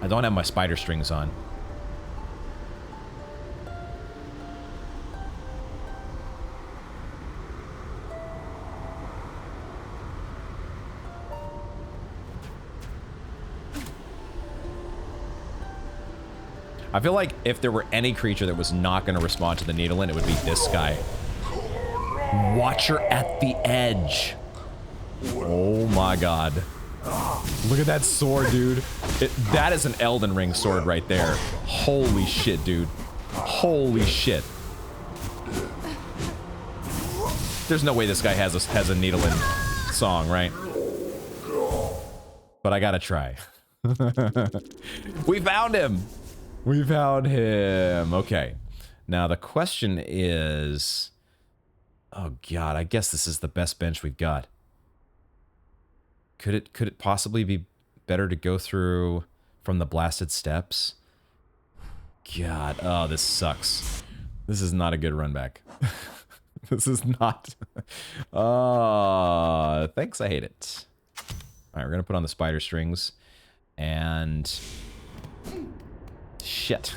I don't have my spider strings on. I feel like if there were any creature that was not going to respond to the Needlein, it would be this guy. Watcher at the Edge. Oh my god. Look at that sword, dude. That is an Elden Ring sword right there. Holy shit, dude. Holy shit. There's no way this guy has a Needlein song, right? But I gotta try. We found him! We found him. Okay. Now the question is... Oh god, I guess this is the best bench we've got. Could it possibly be better to go through from the blasted steps? God, oh, this sucks. This is not a good run back. This is not... thanks, I hate it. Alright, we're gonna put on the spider strings. And... Shit.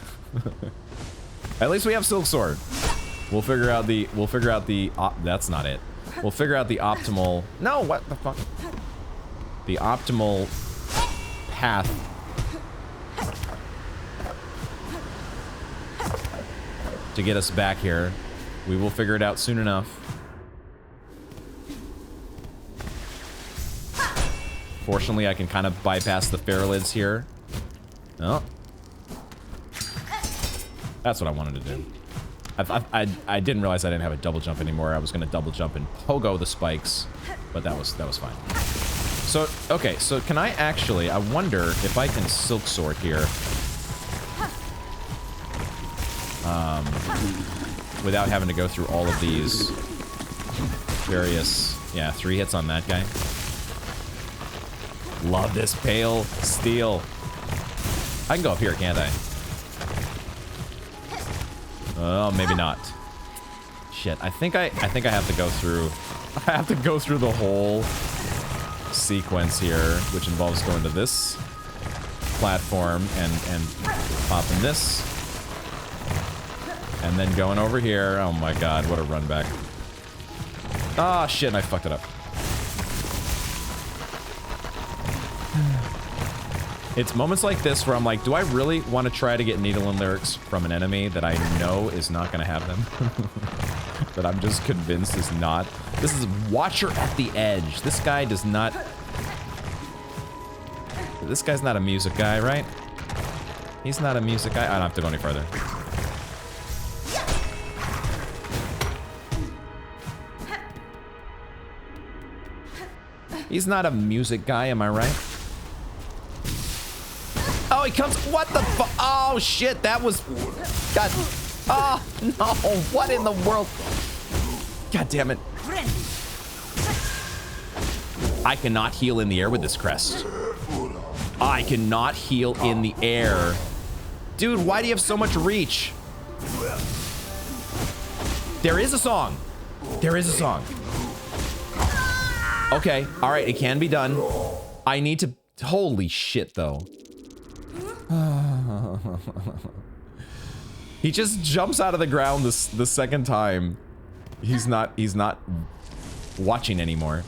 At least we have Silksong. We'll figure out the that's not it. We'll figure out the optimal. No, what the fuck? The optimal path to get us back here. We will figure it out soon enough. Fortunately, I can kind of bypass the Pharloom here. Oh. That's what I wanted to do. I didn't realize I didn't have a double jump anymore. I was gonna double jump and pogo the spikes, but that was fine. So okay, so can I actually? I wonder if I can Silksong here, without having to go through all of these various. Yeah, 3 hits on that guy. Love this pale steel. I can go up here, can't I? Oh, maybe not. Shit, I think I have to go through. I have to go through the whole sequence here, which involves going to this platform and popping this, and then going over here. Oh my god, what a run back! Ah, shit, and I fucked it up. It's moments like this where I'm like, do I really want to try to get Needlein lyrics from an enemy that I know is not going to have them? That I'm just convinced is not. This is Watcher at the Edge. This guy does not... This guy's not a music guy, right? He's not a music guy. I don't have to go any further. He's not a music guy, am I right? Oh, he comes. What the fu? Oh, shit. That was. God. Oh, no. What in the world? God damn it. I cannot heal in the air with this crest. I cannot heal in the air. Dude, why do you have so much reach? There is a song. There is a song. Okay. All right. It can be done. I need to. Holy shit, though. He just jumps out of the ground the second time. He's not watching anymore.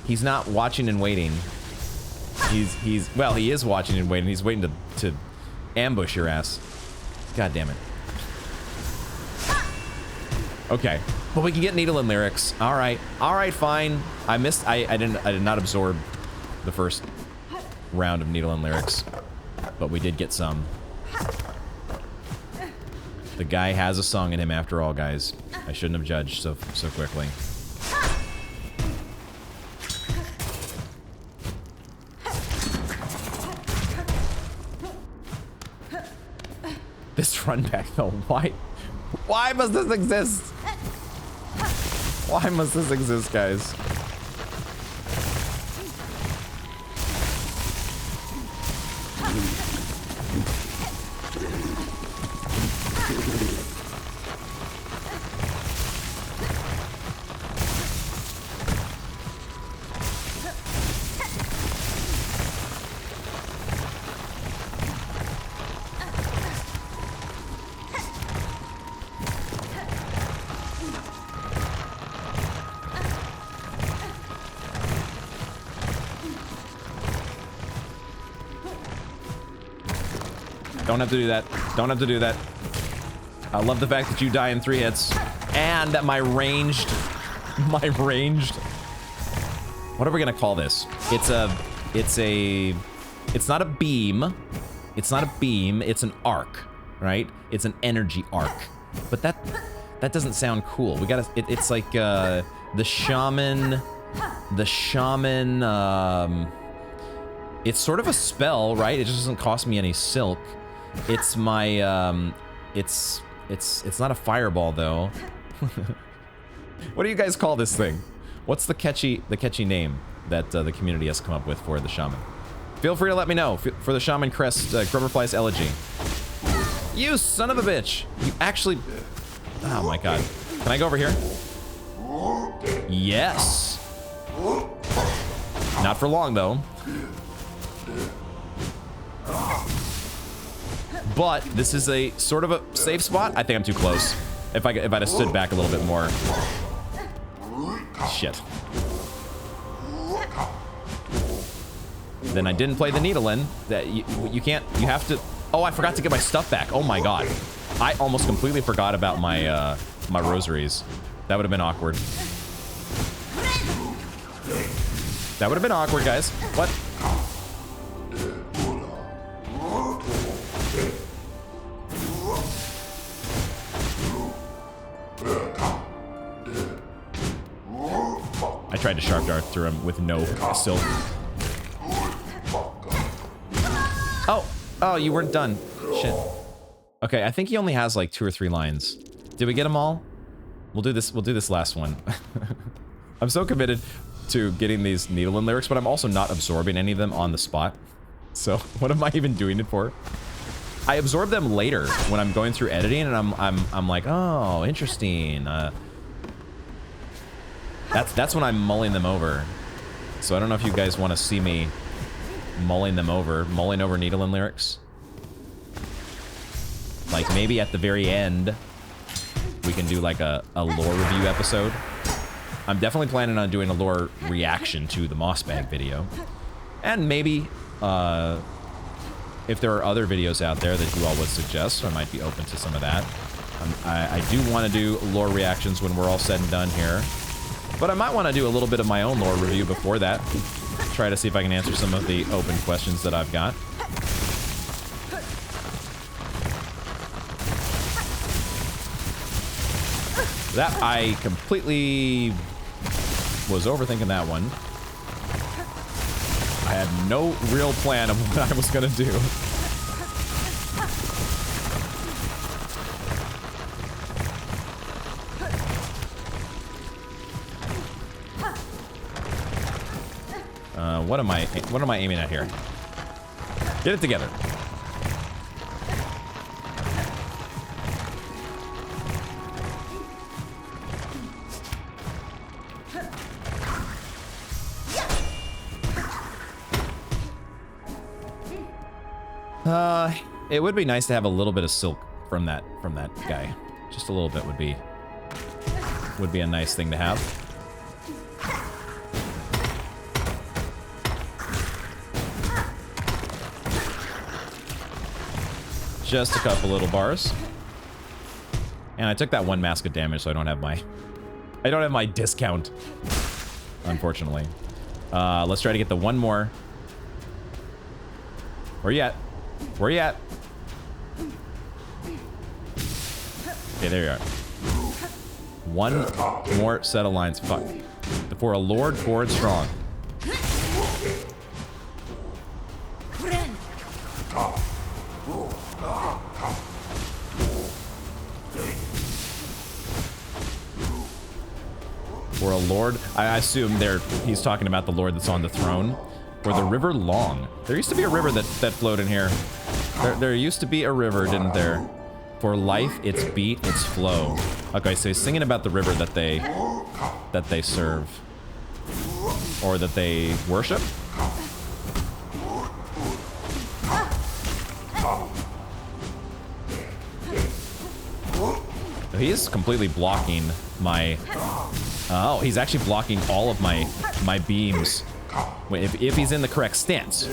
He's not watching and waiting. Well, he is watching and waiting. He's waiting to ambush your ass. God damn it. Okay. But we can get needle and lyrics. All right. All right, fine. I did not absorb the first round of needle and lyrics, but we did get some. The guy has a song in him after all, guys. I shouldn't have judged so quickly. This run back though, why must this exist? Why must this exist, guys? Don't have to do that. Don't have to do that. I love the fact that you die in 3 hits. And that my ranged... What are we gonna call this? It's not a beam. It's not a beam, it's an arc, right? It's an energy arc. But that doesn't sound cool. We gotta... It's like, the Shaman... It's sort of a spell, right? It just doesn't cost me any silk. It's my, it's not a fireball, though. What do you guys call this thing? What's the catchy name that the community has come up with for the Shaman? Feel free to let me know for the Shaman Crest Grubberfly's Elegy. You son of a bitch! You actually... Oh my god. Can I go over here? Yes! Not for long, though. But this is a sort of a safe spot. I think I'm too close. If I'd have stood back a little bit more. Shit. Then I didn't play the needle in. That you can't. You have to. Oh, I forgot to get my stuff back. Oh my god. I almost completely forgot about my my rosaries. That would have been awkward. That would have been awkward, guys. What? I tried to sharp dart through him with no silk. Oh, you weren't done. Shit. Okay, I think he only has like 2 or 3 lines. Did we get them all? We'll do this last one. I'm so committed to getting these needle and lyrics, but I'm also not absorbing any of them on the spot. So what am I even doing it for? I absorb them later when I'm going through editing, and I'm like, oh, interesting. That's when I'm mulling them over. So I don't know if you guys want to see me mulling over needle and lyrics. Like maybe at the very end, we can do like a lore review episode. I'm definitely planning on doing a lore reaction to the Moss Bag video. And maybe, if there are other videos out there that you all would suggest, I might be open to some of that. I do want to do lore reactions when we're all said and done here. But I might want to do a little bit of my own lore review before that. Try to see if I can answer some of the open questions that I've got. That I completely was overthinking that one. I had no real plan of what I was gonna do. What am I aiming at here? Get it together. It would be nice to have a little bit of silk from that guy. Just a little bit would be a nice thing to have. Just a couple little bars. And I took that one mask of damage, so I don't have my discount, unfortunately. Let's try to get the one more. Where you at? Where you at? Okay, there you are. One more set of lines. Fuck. For a lord, forward strong. For a lord, I assume he's talking about the lord that's on the throne. For the river long. There used to be a river that flowed in here. There used to be a river, didn't there? For life, its beat, its flow. Okay, so he's singing about the river that they serve. Or that they worship? He is completely blocking my... Oh, he's actually blocking all of my beams. Wait, if he's in the correct stance.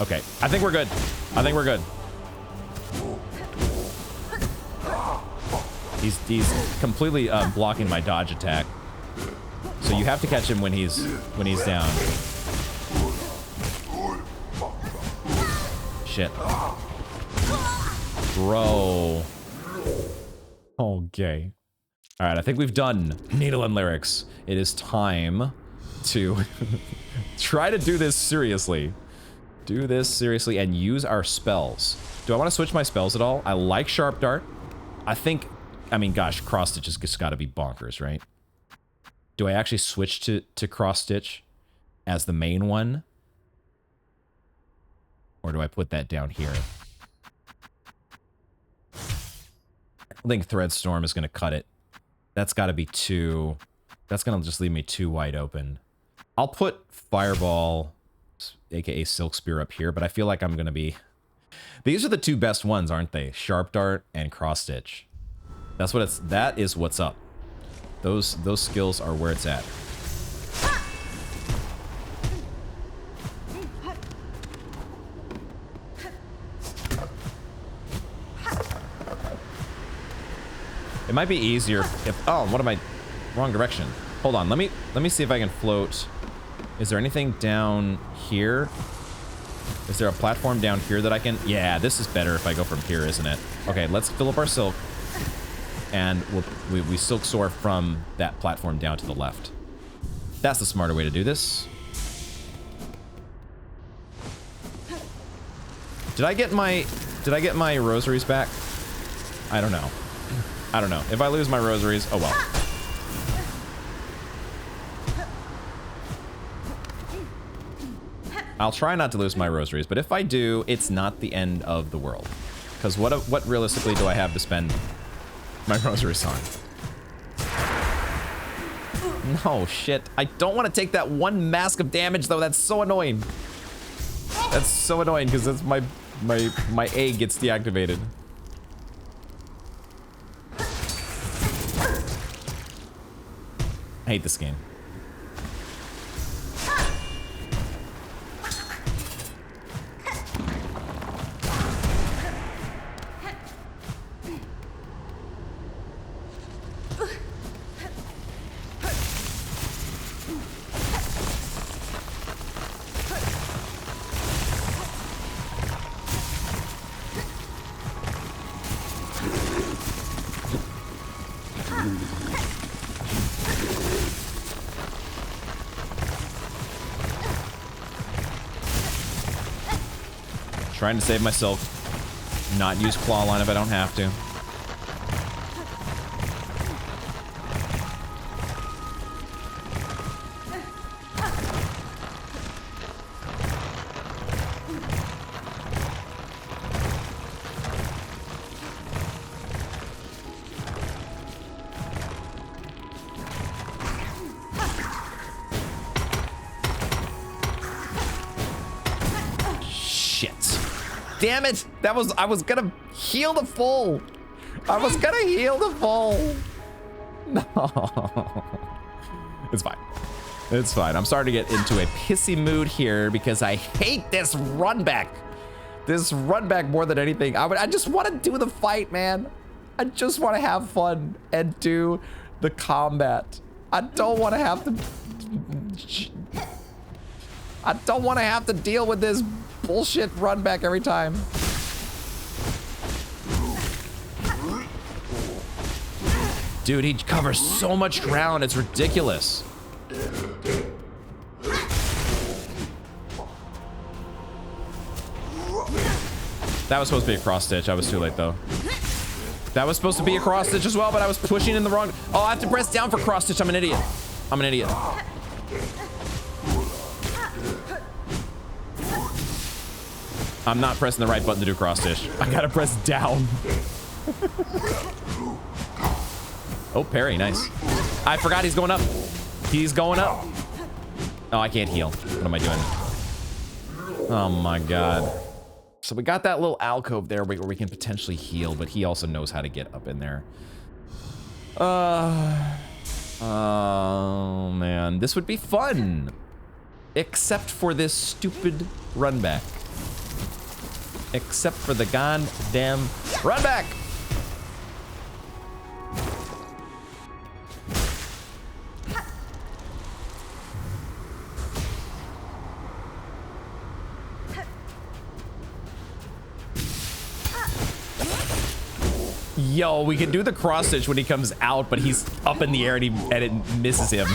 Okay, I think we're good. I think we're good. He's completely blocking my dodge attack. So you have to catch him when he's down. Shit. Bro. Okay. All right, I think we've done Needle and Lyrics. It is time to try to do this seriously. Do this seriously and use our spells. Do I want to switch my spells at all? I like Sharp Dart. I mean, gosh, Cross Stitch has just got to be bonkers, right? Do I actually switch to Cross Stitch as the main one? Or do I put that down here? I think Thread Storm is going to cut it. That's got to be too... That's going to just leave me too wide open. I'll put Fireball, aka Silk Spear, up here, but I feel like I'm going to be... These are the two best ones, aren't they? Sharp Dart and Cross Stitch. That is what's up. Those skills are where it's at. It might be easier if... Oh, what am I... Wrong direction. Hold on, let me see if I can float. Is there anything down here? Is there a platform down here that I can... Yeah, this is better if I go from here, isn't it? Okay, let's fill up our silk. And we silk soar from that platform down to the left. That's the smarter way to do this. Did I get my rosaries back? I don't know. I don't know. If I lose my rosaries, oh well. I'll try not to lose my rosaries, but if I do, it's not the end of the world. Because what realistically do I have to spend my rosaries on? No, shit. I don't want to take that one mask of damage, though. That's so annoying. That's so annoying, because that's my A gets deactivated. I hate this game. Trying to save myself. Not use claw line if I don't have to. Damn it! I was gonna heal the full. I was gonna heal the full. No. It's fine. It's fine. I'm starting to get into a pissy mood here because I hate this run back. This run back more than anything. I just want to do the fight, man. I just want to have fun and do the combat. I don't want to have to... I don't want to have to deal with this bullshit run back every time. Dude, he covers so much ground. It's ridiculous. That was supposed to be a cross stitch. I was too late though. That was supposed to be a cross stitch as well, but I was pushing in the wrong. Oh, I have to press down for cross stitch. I'm an idiot. I'm an idiot. I'm not pressing the right button to do cross stitch. I gotta press down. Oh, parry, nice. I forgot he's going up. He's going up. Oh, I can't heal. What am I doing? Oh my God. So we got that little alcove there where we can potentially heal, but he also knows how to get up in there. Oh man, this would be fun. Except for this stupid run back. Except for the goddamn run back. Yo, we can do the cross stitch when he comes out, but he's up in the air and it misses him.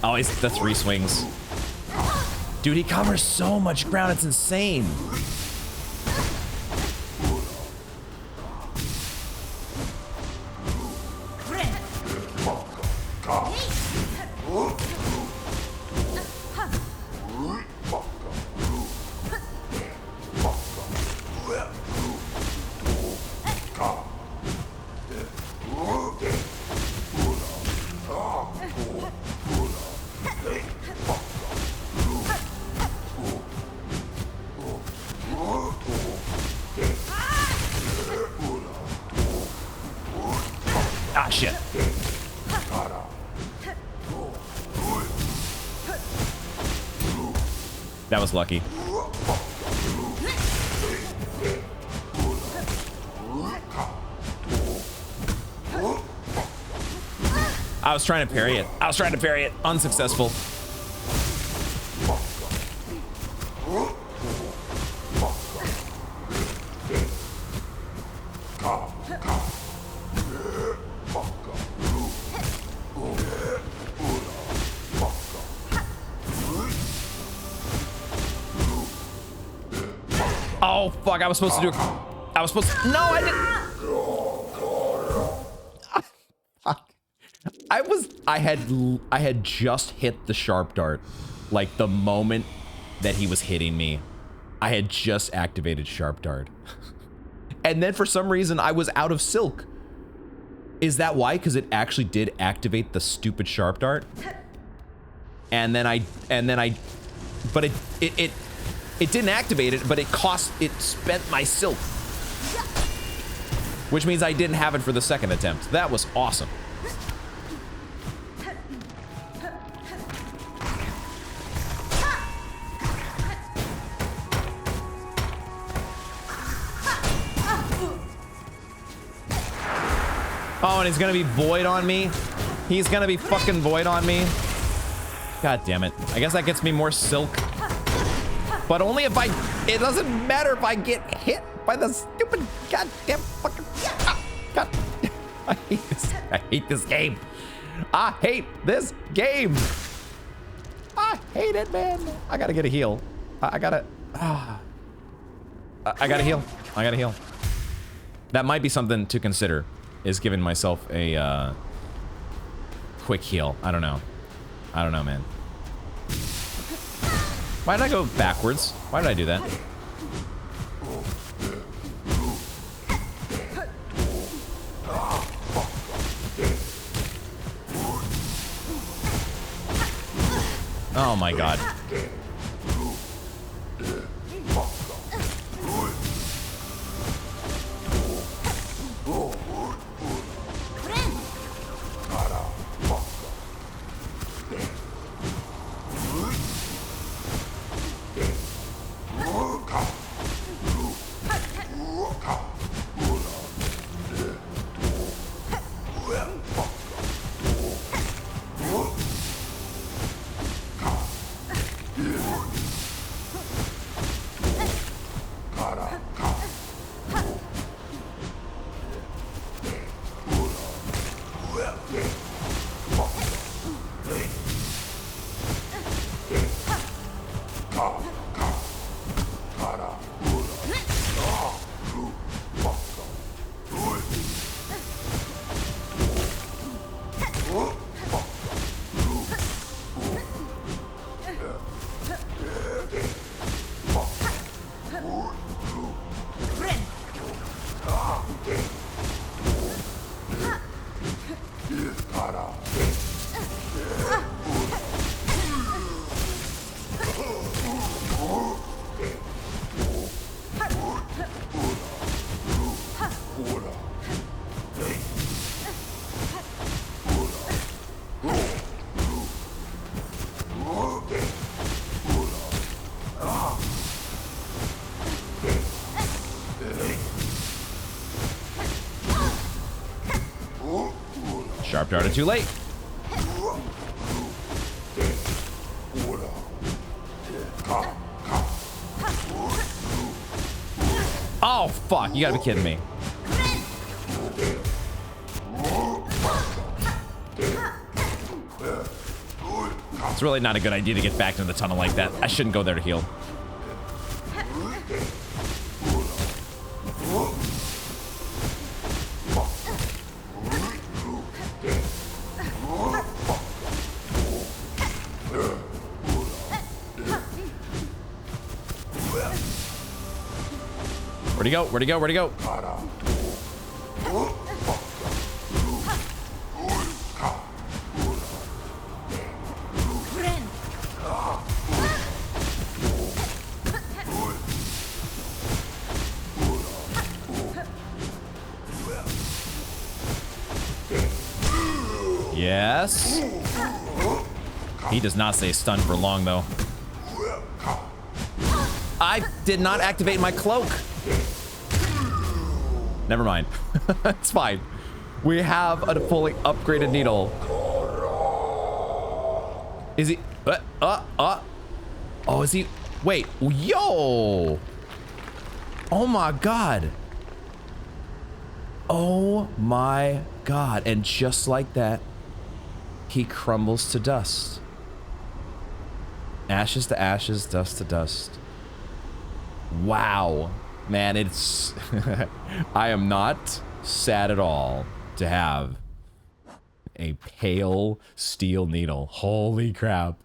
Oh, he's the 3 swings. Dude, he covers so much ground, it's insane. Ah, shit. That was lucky. I was trying to parry it. Unsuccessful. Oh, fuck. I was supposed to do... I was supposed to... No, I didn't... Fuck. I had just hit the sharp dart. Like, the moment that he was hitting me, I had just activated sharp dart. And then for some reason, I was out of silk. Is that why? Because it actually did activate the stupid sharp dart. And then I... But it didn't activate it, but it spent my silk. Which means I didn't have it for the second attempt. That was awesome. Oh, and he's gonna be void on me. He's gonna be fucking void on me. God damn it. I guess that gets me more silk. But only if it doesn't matter if I get hit by the stupid goddamn fucking, God. I hate this game. I hate this game. I hate it, man. I gotta get a heal. I gotta heal. I gotta heal. That might be something to consider, is giving myself a quick heal. I don't know. I don't know, man. Why did I go backwards? Why did I do that? Oh my god. Sharp darted too late. Oh, fuck. You gotta be kidding me. It's really not a good idea to get back into the tunnel like that. I shouldn't go there to heal. Where'd he go? Where'd he go? Where'd he go? Yes. He does not stay stunned for long, though. I did not activate my cloak. Never mind. It's fine. We have a fully upgraded needle. Is he? Oh, is he? Wait. Yo. Oh my god. Oh my god. And just like that, he crumbles to dust. Ashes to ashes, dust to dust. Wow. Man, it's... I am not sad at all to have a pale steel needle. Holy crap.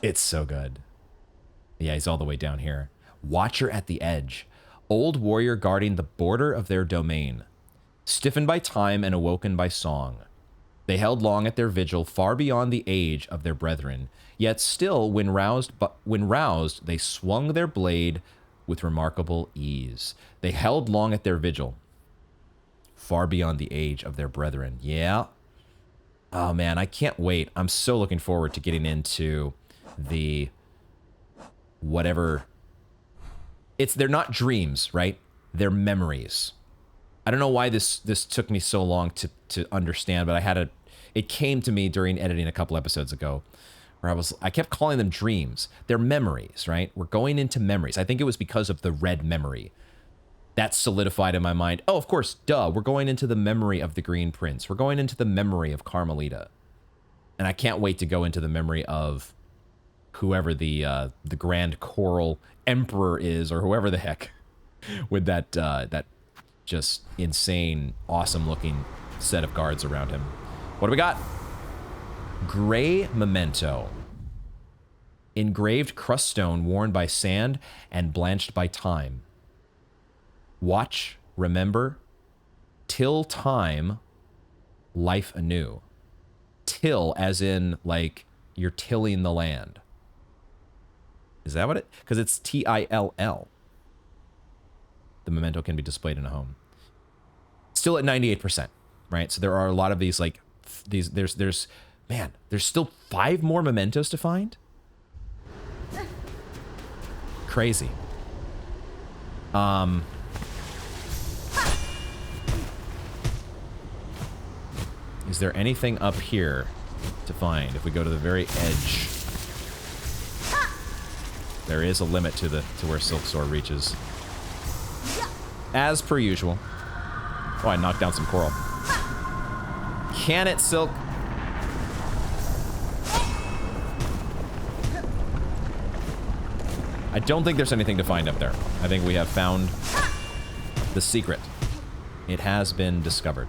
It's so good. Yeah, he's all the way down here. Watcher at the edge. Old warrior guarding the border of their domain. Stiffened by time and awoken by song. They held long at their vigil, far beyond the age of their brethren. Yet still, when roused, they swung their blade with remarkable ease. They held long at their vigil, far beyond the age of their brethren. Yeah. Oh man, I can't wait. I'm so looking forward to getting into the whatever. They're not dreams, right? They're memories. I don't know why this took me so long to understand, but it came to me during editing a couple episodes ago, where I kept calling them dreams. They're memories, right? We're going into memories. I think it was because of the red memory. That solidified in my mind. Oh, of course, duh. We're going into the memory of the Green Prince. We're going into the memory of Carmelita. And I can't wait to go into the memory of whoever the Grand Coral Emperor is, or whoever the heck, with that just insane, awesome-looking set of guards around him. What do we got? Gray Memento. Engraved crust stone worn by sand and blanched by time. Watch, remember, till time, life anew. Till, as in, like, you're tilling the land. Is that what it? Because it's T-I-L-L. The memento can be displayed in a home. Still at 98%, right? So there are a lot of these, like, there's still 5 more mementos to find? Crazy. Is there anything up here to find? If we go to the very edge, there is a limit to where Silksong reaches. As per usual. Oh, I knocked down some coral. Can it, Silk? I don't think there's anything to find up there. I think we have found the secret. It has been discovered.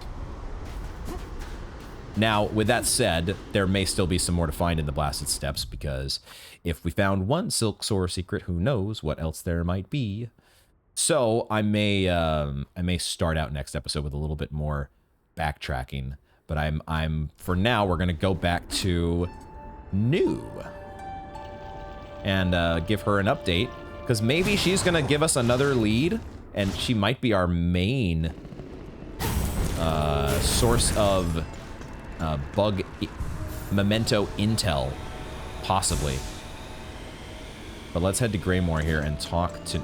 Now, with that said, there may still be some more to find in the Blasted Steppes, because if we found one Silksong secret, who knows what else there might be. So I may start out next episode with a little bit more backtracking, but I'm for now we're gonna go back to New and give her an update, because maybe she's gonna give us another lead, and she might be our main source of memento intel, possibly. But let's head to Greymoor here and talk to...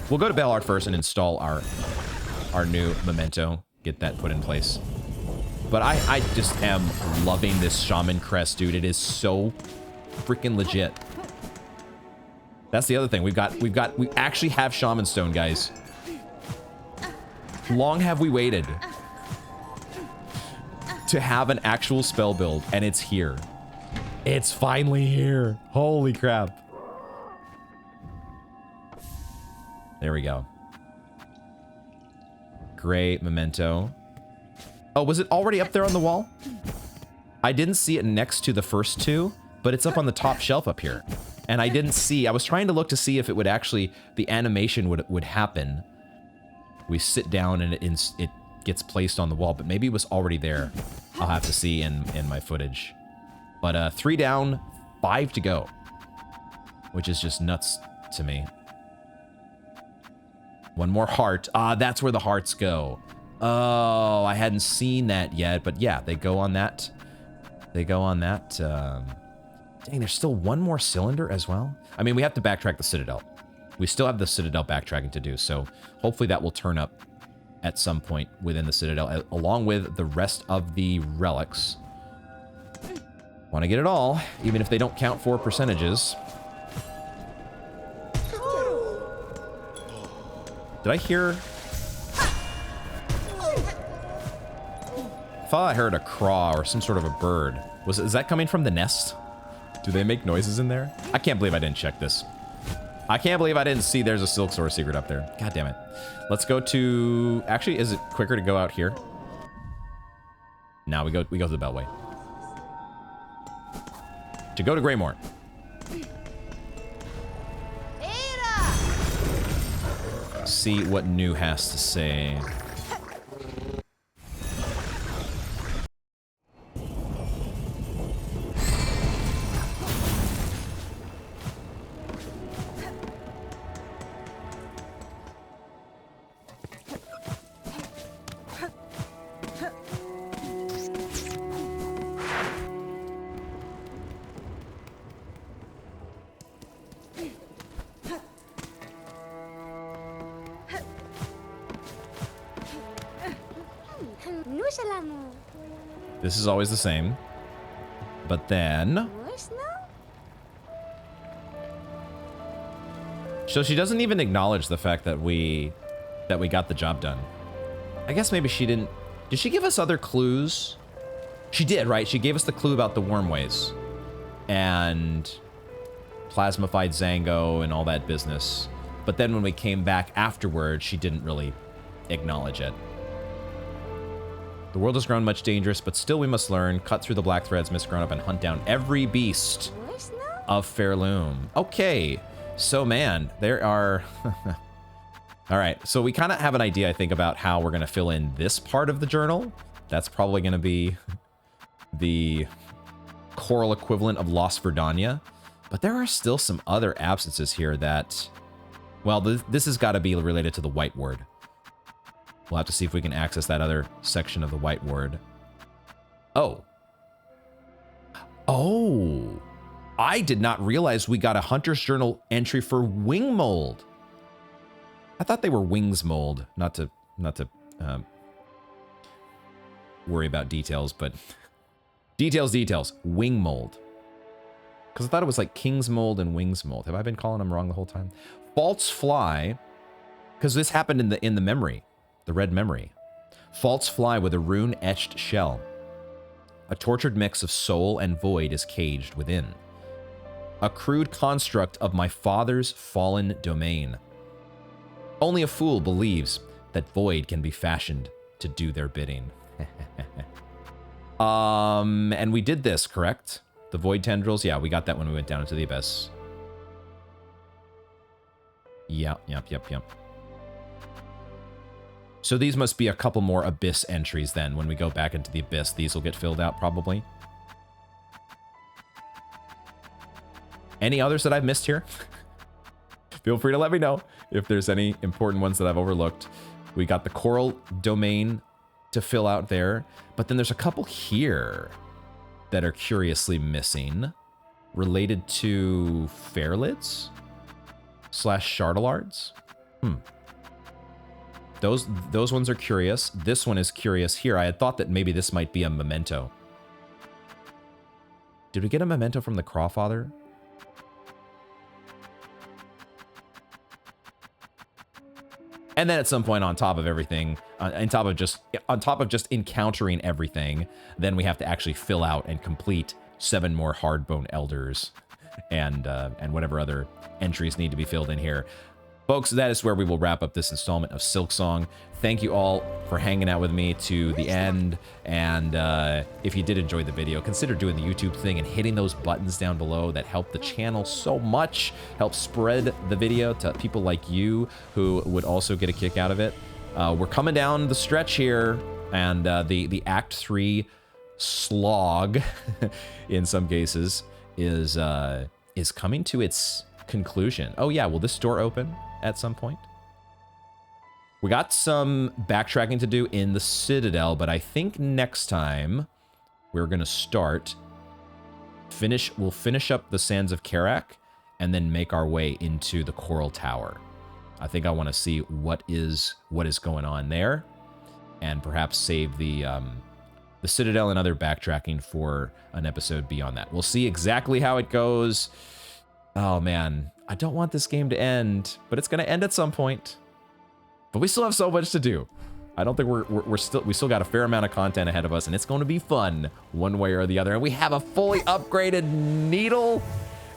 We'll go to Ballard first and install our new memento. Get that put in place. But I just am loving this Shaman Crest, dude. It is so freaking legit. That's the other thing. We actually have Shaman Stone, guys. Long have we waited to have an actual spell build, and it's here. It's finally here. Holy crap. There we go. Great memento. Oh, was it already up there on the wall? I didn't see it next to the first two, but it's up on the top shelf up here. And I didn't see, I was trying to look to see if it would actually, the animation would happen. We sit down and it gets placed on the wall, but maybe it was already there. I'll have to see in my footage. But 3 down, 5 to go, which is just nuts to me. One more heart. Ah, that's where the hearts go. Oh, I hadn't seen that yet, but yeah, they go on that. They go on that. Dang, there's still one more cylinder as well. I mean, we have to backtrack the Citadel. We still have the Citadel backtracking to do, so hopefully that will turn up at some point within the Citadel, along with the rest of the relics. Want to get it all, even if they don't count for percentages. Did I hear... I thought I heard a craw or some sort of a bird. Is that coming from the nest? Do they make noises in there? I can't believe I didn't check this. I can't believe I didn't see there's a Silksong secret up there. God damn it. Let's go to... Actually, is it quicker to go out here? No, we go to the Beltway. To go to Greymoor. See what New has to say. This is always the same. But then... So she doesn't even acknowledge the fact that we got the job done. I guess maybe she didn't... Did she give us other clues? She did, right? She gave us the clue about the wormways. And... plasmified Zango and all that business. But then when we came back afterwards, she didn't really acknowledge it. The world has grown much dangerous, but still we must learn. Cut through the black threads, mist grown up, and hunt down every beast of Pharloom. Okay, so man, there are... All right, so we kind of have an idea, I think, about how we're going to fill in this part of the journal. That's probably going to be the choral equivalent of Lost Verdania. But there are still some other absences here that... Well, this has got to be related to the White Word. We'll have to see if we can access that other section of the White Word. Oh. Oh. I did not realize we got a Hunter's Journal entry for wing mold. I thought they were wings mold, not to not to worry about details, but details. Wing mold. Because I thought it was like King's mold and Wings mold. Have I been calling them wrong the whole time? False fly, because this happened in the memory, the red memory. False fly with a rune-etched shell. A tortured mix of soul and void is caged within. A crude construct of my father's fallen domain. Only a fool believes that void can be fashioned to do their bidding. And we did this, correct? The void tendrils? Yeah, we got that when we went down into the abyss. Yep. So these must be a couple more abyss entries then. When we go back into the abyss, these will get filled out probably. Any others that I've missed here? Feel free to let me know if there's any important ones that I've overlooked. We got the coral domain to fill out there, but then there's a couple here that are curiously missing, related to Fairlids / Chardelards. Those ones are curious. This one is curious here. I had thought that maybe this might be a memento. Did we get a memento from the Crawfather? And then at some point on top of everything, on top of just encountering everything, then we have to actually fill out and complete 7 more Hardbone Elders and whatever other entries need to be filled in here. Folks, that is where we will wrap up this installment of Silksong. Thank you all for hanging out with me to the end. And if you did enjoy the video, consider doing the YouTube thing and hitting those buttons down below that help the channel so much, help spread the video to people like you who would also get a kick out of it. We're coming down the stretch here, and the Act 3 slog, in some cases, is coming to its conclusion. Oh yeah, will this door open at some point? We got some backtracking to do in the Citadel, but I think next time we're gonna we'll finish up the Sands of Karak and then make our way into the Coral Tower. I think I want to see what is going on there, and perhaps save the Citadel and other backtracking for an episode beyond that. We'll see exactly how it goes. Oh man, I don't want this game to end, but it's gonna end at some point. But we still have so much to do. I don't think we still got a fair amount of content ahead of us, and it's going to be fun one way or the other. And we have a fully upgraded needle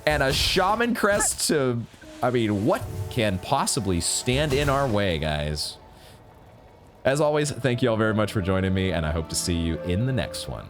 and a Shaman Crest to, I mean, what can possibly stand in our way, guys? As always, thank you all very much for joining me, and I hope to see you in the next one.